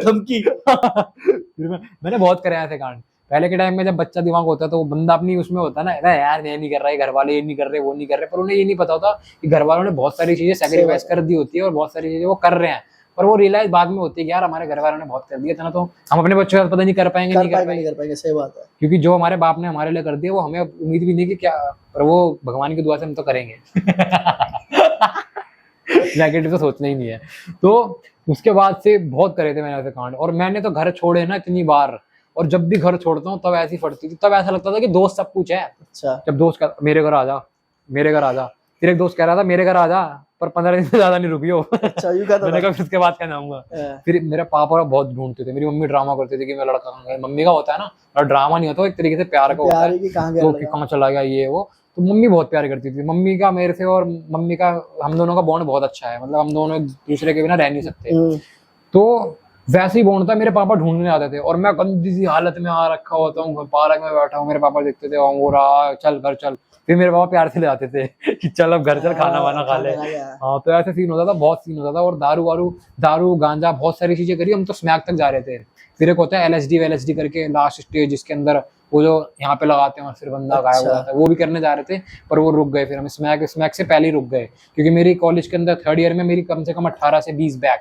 धमकी। फिर मैंने बहुत करे ऐसे कांड। पहले के टाइम में जब बच्चा दिमाग होता है तो वो बंदा अपनी उसमें होता है ना, यार ये नहीं कर रहा है, घर वाले ये नहीं कर रहे, वो नहीं कर रहे। पर उन्हें ये नहीं पता होता कि घर वालों ने बहुत सारी चीजें सैक्रिफाइस कर दी होती है, और बहुत सारी चीजें वो कर रहे हैं, पर वो रियलाइज बाद में होती है कि यार हमारे घर वालों ने बहुत कर दिया था ना, तो हम अपने बच्चों का पता नहीं कर पाएंगे, नहीं कर पाएंगे। सही बात है, क्योंकि जो हमारे बाप ने हमारे लिए कर दिया वो हमें उम्मीद भी नहीं कि क्या, पर वो भगवान की दुआ से हम तो करेंगे। नेगेटिव तो सोचना ही नहीं है। तो उसके बाद से बहुत करे थे मैंने ऐसे कांड। और मैंने तो घर छोड़े ना इतनी बार, और जब भी घर छोड़ता हूँ तब ऐसी फटती थी, तब ऐसा लगता था कि दोस्त सब कुछ है। अच्छा। जब दोस्त का मेरे घर आ जा, फिर एक दोस्त कह रहा था मेरे घर आ जा, पर 15 दिन से ज्यादा नहीं रुकियो। अच्छा यूं कहता मैंने था। कहा फिर उसके बाद क्या आऊंगा। फिर मेरे पापा बहुत ढूंढते थे, मेरी मम्मी ड्रामा करती थी कि मैं लड़का कहाँ गया। मम्मी का होता है ना, और ड्रामा नहीं होता, वो एक तरीके से प्यार का होता प्यार है, ही कि कहाँ गया तो लड़का। कि कहाँ चला गया ये वो। तो मम्मी बहुत प्यार करती थी, मम्मी का मेरे से और मम्मी का, हम दोनों का बॉन्ड बहुत अच्छा है, मतलब हम दोनों एक दूसरे के बिना रह नहीं सकते। तो वैसे ही बॉन्ड था। मेरे पापा ढूंढने आते थे और मैं गंदी सी हालत में आ रखा होता हूँ, पार्क में बैठा हूँ, मेरे पापा देखते थे हो रहा चल घर चल, फिर मेरे पापा प्यार से ले आते थे कि चल अब घर चल खाना वाना खा ले। हाँ, तो ऐसे सीन होता था, बहुत सीन होता था। और दारू गांजा बहुत सारी चीजें करी, हम तो स्मैक तक जा रहे थे। फिर एक होता है LSD करके लास्ट स्टेज, जिसके अंदर वो जो यहाँ पे लगाते हैं और फिर बंदा गायब हो जाता है, वो भी करने जा रहे थे, पर वो रुक गए। फिर हम स्मैक से पहले ही रुक गए, क्योंकि मेरी कॉलेज के अंदर 3rd ईयर में मेरी कम से कम 18 से 20 बैक,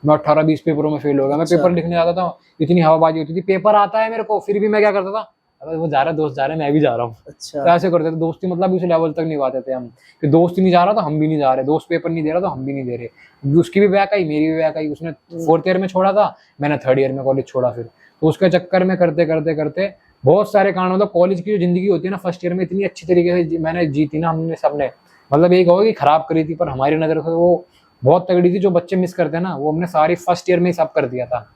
मैं 18-20 पेपरों में फेल हो गया। मैं पेपर लिखने जाता था, इतनी हवाबाजी होती थी, पेपर आता है मेरे को, फिर भी मैं क्या करता था, अबे वो जा रहा है, दोस्त जा रहा है, मैं भी जा रहा हूँ। अच्छा। तो ऐसे करते थे दोस्ती, मतलब उस लेवल तक निभाते थे हम कि दोस्त ही नहीं जा रहा तो हम भी नहीं जा रहे, दोस्त पेपर नहीं दे रहा तो हम भी नहीं दे रहे। उसकी भी बैक आई, मेरी भी बैक आई। उसने 4th ईयर में छोड़ा था, मैंने 3rd ईयर में कॉलेज छोड़ा। फिर तो उसके चक्कर में करते करते करते बहुत सारे कारण, मतलब कॉलेज की जो जिंदगी होती है ना, फर्स्ट ईयर में इतनी अच्छी तरीके से मैंने जीती ना, हमने सबने, मतलब एक होगा कि खराब करी थी, पर हमारी नजर से वो बहुत तगड़ी थी। जो बच्चे मिस करते हैं ना, वो हमने सारी फर्स्ट ईयर में ही सब कर दिया था।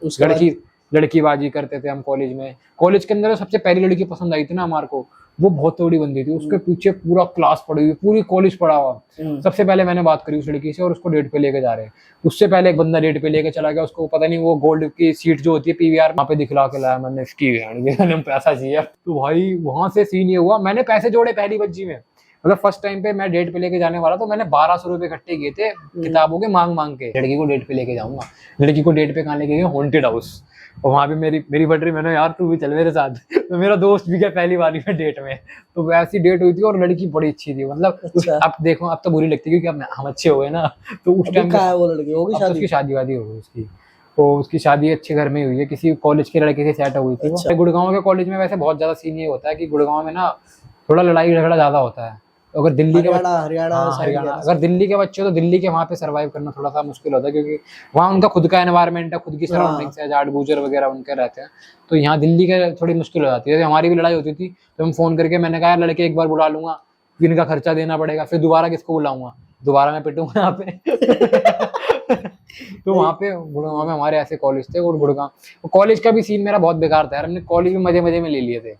लड़कीबाजी करते थे हम कॉलेज में। कॉलेज के अंदर सबसे पहली लड़की पसंद आई थी ना हमारे को, वो बहुत तगड़ी बंदी थी, उसके पीछे पूरा क्लास पड़ी हुई, पूरी कॉलेज पड़ा हुआ। सबसे पहले मैंने बात करी उस लड़की से, और उसको डेट पे लेके जा रहे हैं। उससे पहले एक बंदा डेट पे लेके चला गया, उसको पता नहीं वो गोल्ड की सीट जो होती है PVR, वहाँ पे दिखला के लाया मैंने, इसकी मैंने पैसा चाहिए। तो भाई वहां से सीन ये हुआ, मैंने पैसे जोड़े पहली बच्ची में, मतलब फर्स्ट टाइम पे मैं डेट पे लेके जाने वाला, तो मैंने 1200 रुपए इकट्ठे किए थे किताबों के मांग के, लड़की को डेट पे लेके जाऊंगा। लड़की को डेट पे कहाँ लेके गए, हॉन्टेड हाउस। और वहां पे मेरी बट रही, मैंने यार तू भी चल मेरे साथ। तो मेरा दोस्त भी गया पहली बारी में डेट में, तो वैसी डेट हुई थी, और लड़की बड़ी अच्छी थी, मतलब अब देखो अब तो बुरी लगती है, क्योंकि अब हम अच्छे हो गए ना। तो उस टाइम वो लड़की होगी शादी, उसकी शादी वादी हो गई उसकी, तो उसकी शादी अच्छे घर में हुई है, किसी कॉलेज के लड़के से सेट हुई थी। अच्छा। गुड़गांव के कॉलेज में वैसे बहुत ज्यादा सीन ये होता है कि गुड़गांव में ना थोड़ा लड़ाई झगड़ा ज्यादा होता है। तो अगर दिल्ली के हरियाणा अगर दिल्ली के बच्चे, तो दिल्ली के वहाँ पे सरवाइव करना थोड़ा सा मुश्किल होता है, क्योंकि वहाँ उनका खुद का एनवायरनमेंट है, खुद की सराउंडिंग्स है, जाट गुजर वगैरह उनके रहते हैं। तो यहाँ दिल्ली के थोड़ी मुश्किल हो जाती है। हमारी भी लड़ाई होती थी, तो हम फोन करके, मैंने कहा लड़के एक बार बुला लूंगा, फिर इनका खर्चा देना पड़ेगा, फिर दोबारा किसको बुलाऊंगा, दोबारा मैं पिटूंगा यहाँ पे। तो वहाँ पे गुड़गांव में हमारे ऐसे कॉलेज थे। और गुड़गांव कॉलेज का भी सीन मेरा बहुत बेकार था यार, हमने कॉलेज में मजे मजे में ले लिए थे।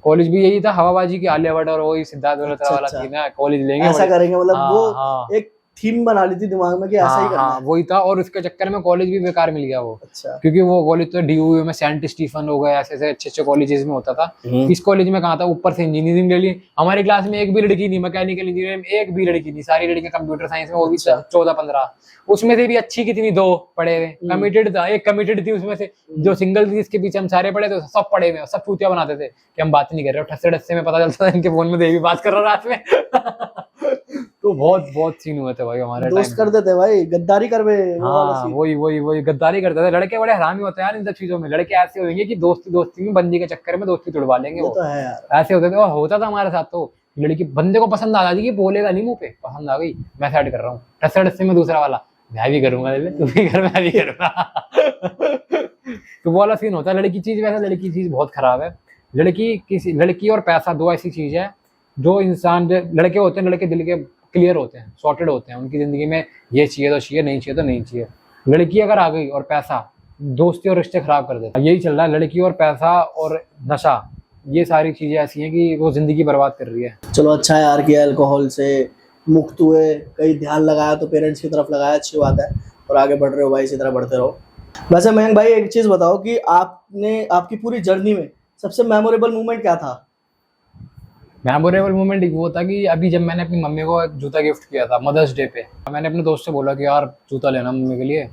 कॉलेज भी यही था, हवाबाजी की, आलिया भट्ट और वही सिद्धार्थ मल्होत्रा वाला सीन है, कॉलेज लेंगे ऐसा करेंगे, मतलब हाँ, वो हाँ, एक थीम बना ली थी दिमाग में कि ऐसा ही करना है। वही था। और उसके चक्कर में कॉलेज भी बेकार मिल गया वो। अच्छा। क्योंकि वो कॉलेज तो DU में सेंट स्टीफन हो गया, ऐसे अच्छे कॉलेजेस में होता था। इस कॉलेज में कहाँ था, ऊपर से इंजीनियरिंग ले ली। हमारी क्लास में एक भी लड़की नहीं, मैकेनिकल इंजीनियरिंग में एक भी लड़की नहीं, सारी लड़कियां कंप्यूटर साइंस में, वो भी 14-15। उसमें से भी अच्छी कितनी, 2 पढ़े हुए, कमिटेड था, एक कमिटेड थी उसमें से, जो सिंगल थी इसके पीछे हम सारे पढ़े थे, सब पढ़े हुए, सब चूतिया बनाते थे कि हम बात नहीं कर रहे, ठस्से ठस्से में पता चलता था इनके फोन में देवी बात कर रहा रात में। तो बहुत सीन हुए थे भाई हमारे दोस्त करते थे भाई, गद्दारी कर रहे। हाँ, वही गद्दारी करते थे। लड़के बड़े हरामी होते हैं यार इन सब चीजों में। लड़के ऐसे होंगे कि दोस्ती में बंदी के चक्कर में दोस्ती तोड़वा लेंगे, वो तो है यार, ऐसे होते थे। और होता था हमारे साथ, तो लड़की बंदे को पसंद आ जाती है, बोलेगा नहीं मुंह पे, पसंद आ गई, मैं सेट कर रहा हूँ, ठस्से ठस्से में दूसरा वाला, मैं भी करूंगा, तू भी कर, मैं भी करूंगा। तो वो वाला सीन होता है। लड़की चीज बहुत खराब है। लड़की और पैसा 2 ऐसी चीज है जो इंसान, लड़के होते हैं, लड़के दिल के क्लियर होते हैं, सॉर्टेड होते हैं, उनकी जिंदगी में ये चाहिए तो चाहिए, नहीं चाहिए तो नहीं चाहिए। लड़की अगर आ गई और पैसा, दोस्ती और रिश्ते खराब कर देता है। यही चल रहा है, लड़की और पैसा और नशा, ये सारी चीजें ऐसी हैं कि वो जिंदगी बर्बाद कर रही है। चलो अच्छा है यार कि अल्कोहल से मुक्त हुए, कहीं ध्यान लगाया तो पेरेंट्स की तरफ लगाया, अच्छी बात है, और आगे बढ़ रहे हो भाई, इसी तरह बढ़ते रहो। वैसे मयंक भाई एक चीज बताओ कि आपकी पूरी जर्नी में सबसे मेमोरेबल मोमेंट क्या था? मेमोरेबल मोमेंट वो था कि अभी जब मैंने अपनी मम्मी को एक जूता गिफ्ट किया था मदर्स डे पे, मैंने अपने दोस्त से बोला कि यार जूता लेना मम्मी के लिए,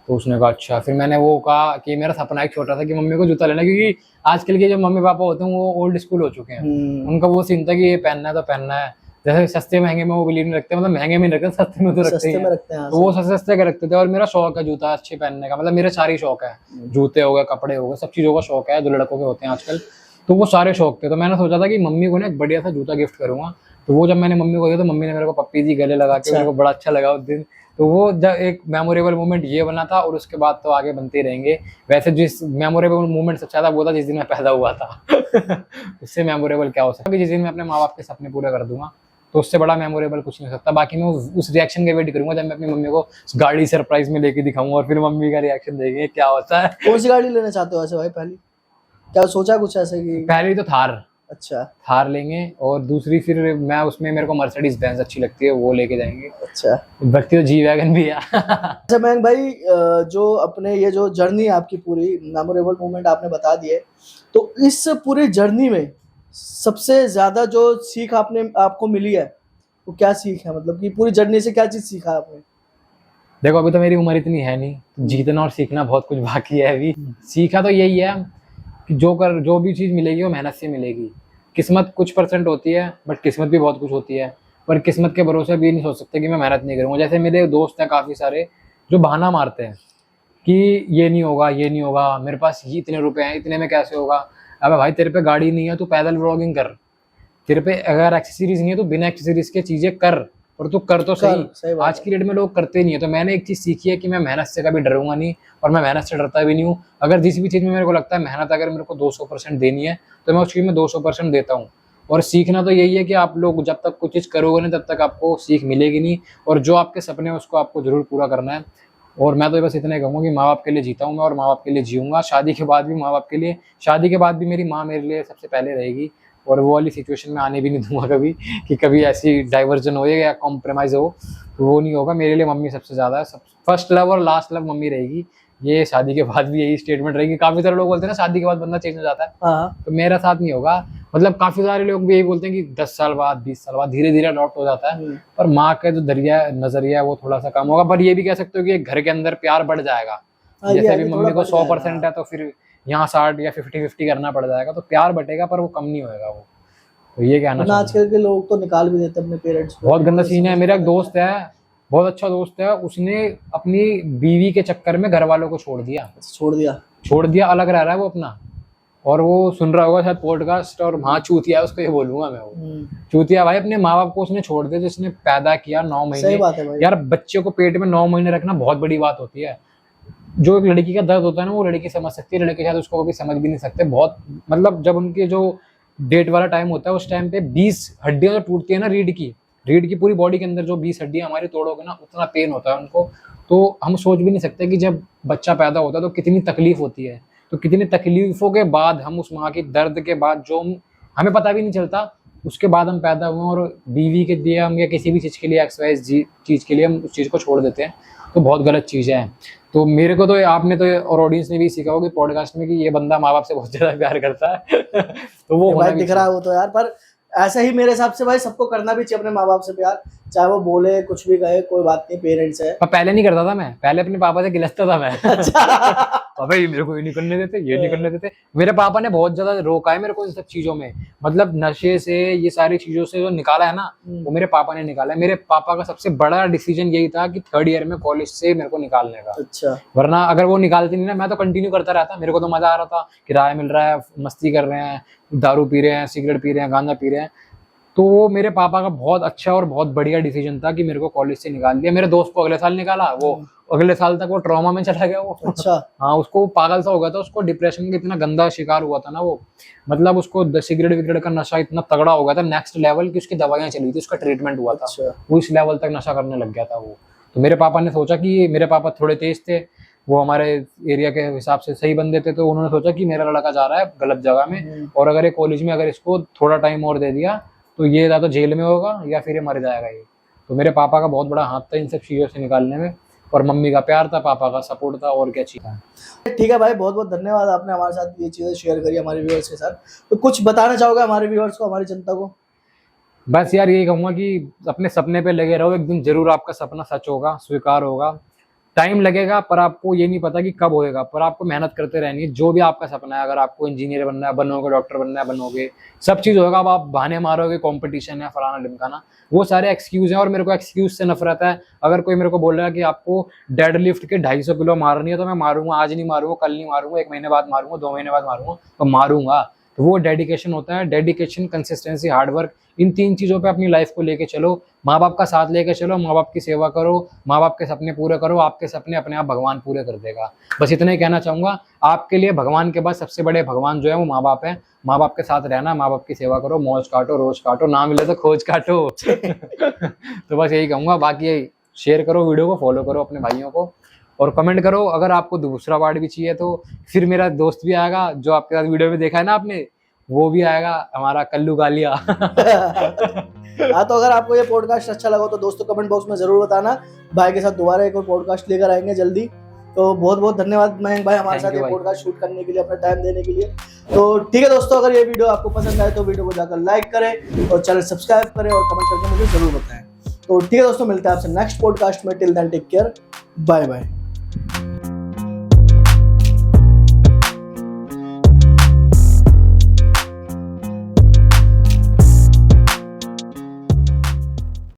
तो उसने कहा अच्छा। फिर मैंने वो कहा कि मेरा सपना एक छोटा था कि मम्मी को जूता लेना, क्योंकि आजकल के जो मम्मी पापा होते हैं वो ओल्ड स्कूल हो चुके हैं। उनका वो सीन था कि ये पहनना है तो पहनना है, जैसे सस्ते महंगे में वो बिलीव नहीं रखते, मतलब महंगे में नहीं रखते, सस्ते में तो रखते हैं, तो वो सस्ते के रखते थे। और मेरा शौक है जूता अच्छे पहनने का, मतलब मेरे सारे शौक है, जूते हो गए, कपड़े हो गए, सब चीजों का शौक है जो लड़कों के होते हैं आजकल, तो वो सारे शौक थे। तो मैंने सोचा था कि मम्मी को ना एक बढ़िया सा जूता गिफ्ट करूंगा। तो वो जब मैंने मम्मी को दिया तो मम्मी ने मेरे को पप्पी दी गले लगा के, मेरे को बड़ा अच्छा लगा उस दिन। तो वो जब एक मेमोरेबल मोमेंट ये बना था, और उसके बाद तो आगे बनते रहेंगे। वैसे जिस मेमोरेबल मोमेंट सबसे ज्यादा वो था जिस दिन मैं पैदा हुआ था। उससे मेमोरेबल क्या हो सकता है, जिस दिन मैं अपने माँ बाप के सपने पूरे कर दूंगा, तो उससे बड़ा मेमोरेबल कुछ नहीं हो सकता। बाकी मैं उस रिएक्शन का वेट करूंगा जब मैं अपनी मम्मी को गाड़ी सरप्राइज में लेके दिखाऊंगा और फिर मम्मी का रिएक्शन देखेंगे क्या होता है। कौन सी गाड़ी लेना चाहते हो ऐसे भाई? पहली क्या सोचा कुछ ऐसे कि? पहले तो थार अच्छा थार लेंगे, और दूसरी फिर मैं उसमें मेरे को मर्सिडीज बेंज अच्छी लगती है, वो लेके जाएंगे। अच्छा। बच्ची तो जी वैगन भी है। अच्छा मयंक भाई, जो अपने ये जो जर्नी है आपकी पूरी मेमोरेबल मोमेंट आपने बता दिए, तो इस पूरी जर्नी में सबसे ज्यादा जो सीख आपको मिली है वो क्या सीख है? मतलब कि पूरी जर्नी से क्या चीज सीखा आपने? देखो अभी तो मेरी उम्र इतनी है नहीं, जीतना और सीखना बहुत कुछ बाकी है अभी। सीखा तो यही है कि जो भी चीज़ मिलेगी वो मेहनत से मिलेगी। किस्मत कुछ परसेंट होती है, बट किस्मत भी बहुत कुछ होती है। पर किस्मत के भरोसे भी नहीं सोच सकते कि मैं मेहनत नहीं करूँगा। जैसे मेरे दोस्त हैं काफ़ी सारे जो बहाना मारते हैं कि ये नहीं होगा, ये नहीं होगा, मेरे पास ये इतने रुपए हैं, इतने में कैसे होगा। अबे भाई तेरे पे गाड़ी नहीं है, तू पैदल व्लॉगिंग कर। तेरे पे अगर एक्सेसरीज नहीं है तो बिना एक्सेसरीज के चीज़ें कर, और तू कर तो सही बात आज की डेट में लोग करते नहीं है। तो मैंने एक चीज़ सीखी है कि मैं मेहनत से कभी डरूंगा नहीं, और मैं मेहनत से डरता भी नहीं हूँ। अगर जिस भी चीज़ में मेरे को लगता है मेहनत अगर मेरे को 200% देनी है तो मैं उस चीज़ में 200% देता हूँ। और सीखना तो यही है कि आप लोग जब तक कुछ चीज़ करोगे नहीं तब तक आपको सीख मिलेगी नहीं, और जो आपके सपने हैं उसको आपको जरूर पूरा करना है। और मैं तो बस इतना ही कहूँगा कि माँ बाप के लिए जीता हूँ मैं, और माँ बाप के लिए जीऊँगा। शादी के बाद भी माँ बाप के लिए, शादी के बाद भी मेरी माँ मेरे लिए सबसे पहले रहेगी, और वो वाली सिचुएशन में आने भी नहीं दूंगा कभी कि कभी ऐसी डाइवर्जन हो या कॉम्प्रोमाइज़ हो, तो वो नहीं होगा। मेरे लिए मम्मी सबसे ज़्यादा है, सब फर्स्ट लव और लास्ट लव मम्मी रहेगी। ये शादी के बाद भी यही स्टेटमेंट रहेगी। काफ़ी सारे लोग बोलते हैं ना शादी के बाद बंदा चेंज हो जाता है, हाँ। तो मेरा साथ नहीं होगा। मतलब काफ़ी सारे लोग भी यही बोलते हैं कि 10 साल बाद 20 साल बाद धीरे धीरे अडॉप्ट हो जाता है, पर माँ का जो नजरिया है वो थोड़ा सा कम होगा। पर ये भी कह सकते हो कि घर के अंदर प्यार बढ़ जाएगा। जैसे अभी मम्मी को 100% है तो फिर यहाँ 60 या 50-50 करना पड़ जाएगा, तो प्यार बटेगा पर वो कम नहीं होएगा वो। तो ये कहना चाहिए। आजकल के लोग तो निकाल भी देते अपने पेरेंट्स को। बहुत गंदा सीन है। मेरा एक दोस्त है, बहुत अच्छा दोस्त है, उसने अपनी बीवी के चक्कर में घर वालों को छोड़ दिया, अलग रह रहा है वो अपना। और वो सुन रहा होगा शायद पॉडकास्ट, और हाँ चूतिया उसको ये बोलूंगा मैं, वो चूतिया भाई। अपने माँ बाप को उसने छोड़ दिया जिसने पैदा किया 9 महीने। सही बात है भाई। यार बच्चे को पेट में 9 महीने रखना बहुत बड़ी बात होती है। जो एक लड़की का दर्द होता है ना वो लड़की समझ सकती है, लड़के शायद उसको कभी समझ भी नहीं सकते। बहुत मतलब जब उनके जो डेट वाला टाइम होता है उस टाइम पे 20 हड्डियां जो टूटती है ना रीढ़ की पूरी बॉडी के अंदर जो 20 हड्डियां हमारी तोड़ोगे ना, उतना पेन होता है उनको। तो हम सोच भी नहीं सकते कि जब बच्चा पैदा होता है तो कितनी तकलीफ होती है। तो कितनी तकलीफों के बाद हम उस माँ की दर्द के बाद जो हमें पता भी नहीं चलता, उसके बाद हम पैदा हुए और बीवी के लिए हम या किसी भी चीज़ के लिए XYZ चीज़ के लिए हम उस चीज़ को छोड़ देते हैं, तो बहुत गलत चीज़ है। तो मेरे को तो आपने तो और ऑडियंस ने भी सीखा होगा पॉडकास्ट में कि ये बंदा माँ बाप से बहुत ज़्यादा प्यार करता है। तो वो भाई दिख रहा है वो तो यार। पर ऐसा ही मेरे हिसाब से भाई सबको करना भी चाहिए अपने माँ बाप से प्यार, चाहे वो बोले कुछ भी कहे कोई बात नहीं, पेरेंट्स है। पर पहले नहीं करता था मैं, पहले अपने पापा से गिलसता था मैं। अच्छा। अबे ये मेरे को ये नहीं करने देते, ये नहीं करने देते। मेरे पापा ने बहुत ज्यादा रोका है मेरे को इन सब चीजों में। मतलब नशे से, ये सारी चीजों से जो निकाला है ना वो मेरे पापा ने निकाला है। मेरे पापा का सबसे बड़ा डिसीजन यही था कि 3rd ईयर में कॉलेज से मेरे को निकालने का। अच्छा। वरना अगर वो निकालते नहीं ना, मैं तो कंटिन्यू करता रहता। मेरे को तो मजा आ रहा था, किराया मिल रहा है, मस्ती कर रहे हैं, दारू पी रहे हैं, सिगरेट पी रहे हैं, गांजा पी रहे हैं। तो वो मेरे पापा का बहुत अच्छा और बहुत बढ़िया डिसीजन था कि मेरे को कॉलेज से निकाल दिया। मेरे दोस्त को अगले साल निकाला, वो अगले साल तक वो ट्रॉमा में चला गया वो। अच्छा। हाँ, उसको पागल सा हो गया था, उसको डिप्रेशन का इतना गंदा शिकार हुआ था ना वो। मतलब उसको सिगरेट विगरेट का नशा इतना तगड़ा हो गया था नेक्स्ट लेवल की, उसकी दवाइयाँ चली थी, उसका ट्रीटमेंट हुआ था। अच्छा। वो इस लेवल तक नशा करने लग गया था वो। तो मेरे पापा ने सोचा कि मेरे पापा थोड़े तेज थे, वो हमारे एरिया के हिसाब से सही बंदे थे, तो उन्होंने सोचा कि मेरा लड़का जा रहा है गलत जगह में, और अगर ये कॉलेज में अगर इसको थोड़ा टाइम और दे दिया तो ये या तो जेल में होगा या फिर ये मर जाएगा ये। तो मेरे पापा का बहुत बड़ा हाथ था इन सब चीज़ों से निकालने में, और मम्मी का प्यार था, पापा का सपोर्ट था, और क्या चाहिए। ठीक है भाई, बहुत बहुत धन्यवाद, आपने हमारे साथ ये चीज़ें शेयर करी हमारे व्यूअर्स के साथ। तो कुछ बताना चाहोगे हमारे व्यूअर्स को, हमारी जनता को? बस यार यही कहूँगा कि अपने सपने पे लगे रहो, एक दिन जरूर आपका सपना सच होगा, स्वीकार होगा। टाइम लगेगा पर आपको ये नहीं पता कि कब होएगा, पर आपको मेहनत करते रहनी है। जो भी आपका सपना है, अगर आपको इंजीनियर बनना है बनोगे, डॉक्टर बनना है बनोगे, सब चीज़ होगा। अब आप बहाने मारोगे कंपटीशन है फलाना ढिमकाना, वो सारे एक्सक्यूज हैं, और मेरे को एक्सक्यूज से नफरत है। अगर कोई मेरे को बोल रहा है कि आपको डेड लिफ्ट के 250 किलो मारनी है, तो मैं मारूंगा। आज नहीं मारूंगा, कल नहीं मारूंगा, 1 महीने बाद मारूंगा, 2 महीने बाद मारूंगा, तो मारूंगा। तो वो डेडिकेशन होता है। डेडिकेशन, कंसिस्टेंसी, हार्डवर्क, इन 3 चीज़ों पे अपनी लाइफ को लेके चलो। माँ बाप का साथ लेके चलो, माँ बाप की सेवा करो, माँ बाप के सपने पूरे करो, आपके सपने अपने आप भगवान पूरे कर देगा। बस इतना ही कहना चाहूँगा। आपके लिए भगवान के बाद सबसे बड़े भगवान जो है वो माँ बाप है। माँ बाप के साथ रहना, माँ बाप की सेवा करो, मौज काटो, रोज काटो, ना मिले तो खोज काटो। तो बस यही कहूँगा। बाकी यही शेयर करो वीडियो को, फॉलो करो अपने भाइयों को और कमेंट करो। अगर आपको दूसरा पार्ट भी चाहिए तो फिर मेरा दोस्त भी आएगा जो आपके साथ वीडियो में देखा है ना आपने, वो भी आएगा, हमारा कल्लू कालिया। हाँ, तो अगर आपको ये पॉडकास्ट अच्छा लगा तो दोस्तों कमेंट बॉक्स में जरूर बताना। भाई के साथ दोबारा एक और पॉडकास्ट लेकर आएंगे जल्दी। तो बहुत बहुत धन्यवाद मयंक भाई हमारे साथ ये पॉडकास्ट शूट करने के लिए, अपना टाइम देने के लिए। तो ठीक है दोस्तों, अगर ये वीडियो आपको पसंद आए तो वीडियो को जाकर लाइक करें और चैनल सब्सक्राइब करें और कमेंट करके मुझे जरूर बताएं। तो ठीक है दोस्तों, मिलते हैं आपसे नेक्स्ट पॉडकास्ट में। Till then take care, bye bye.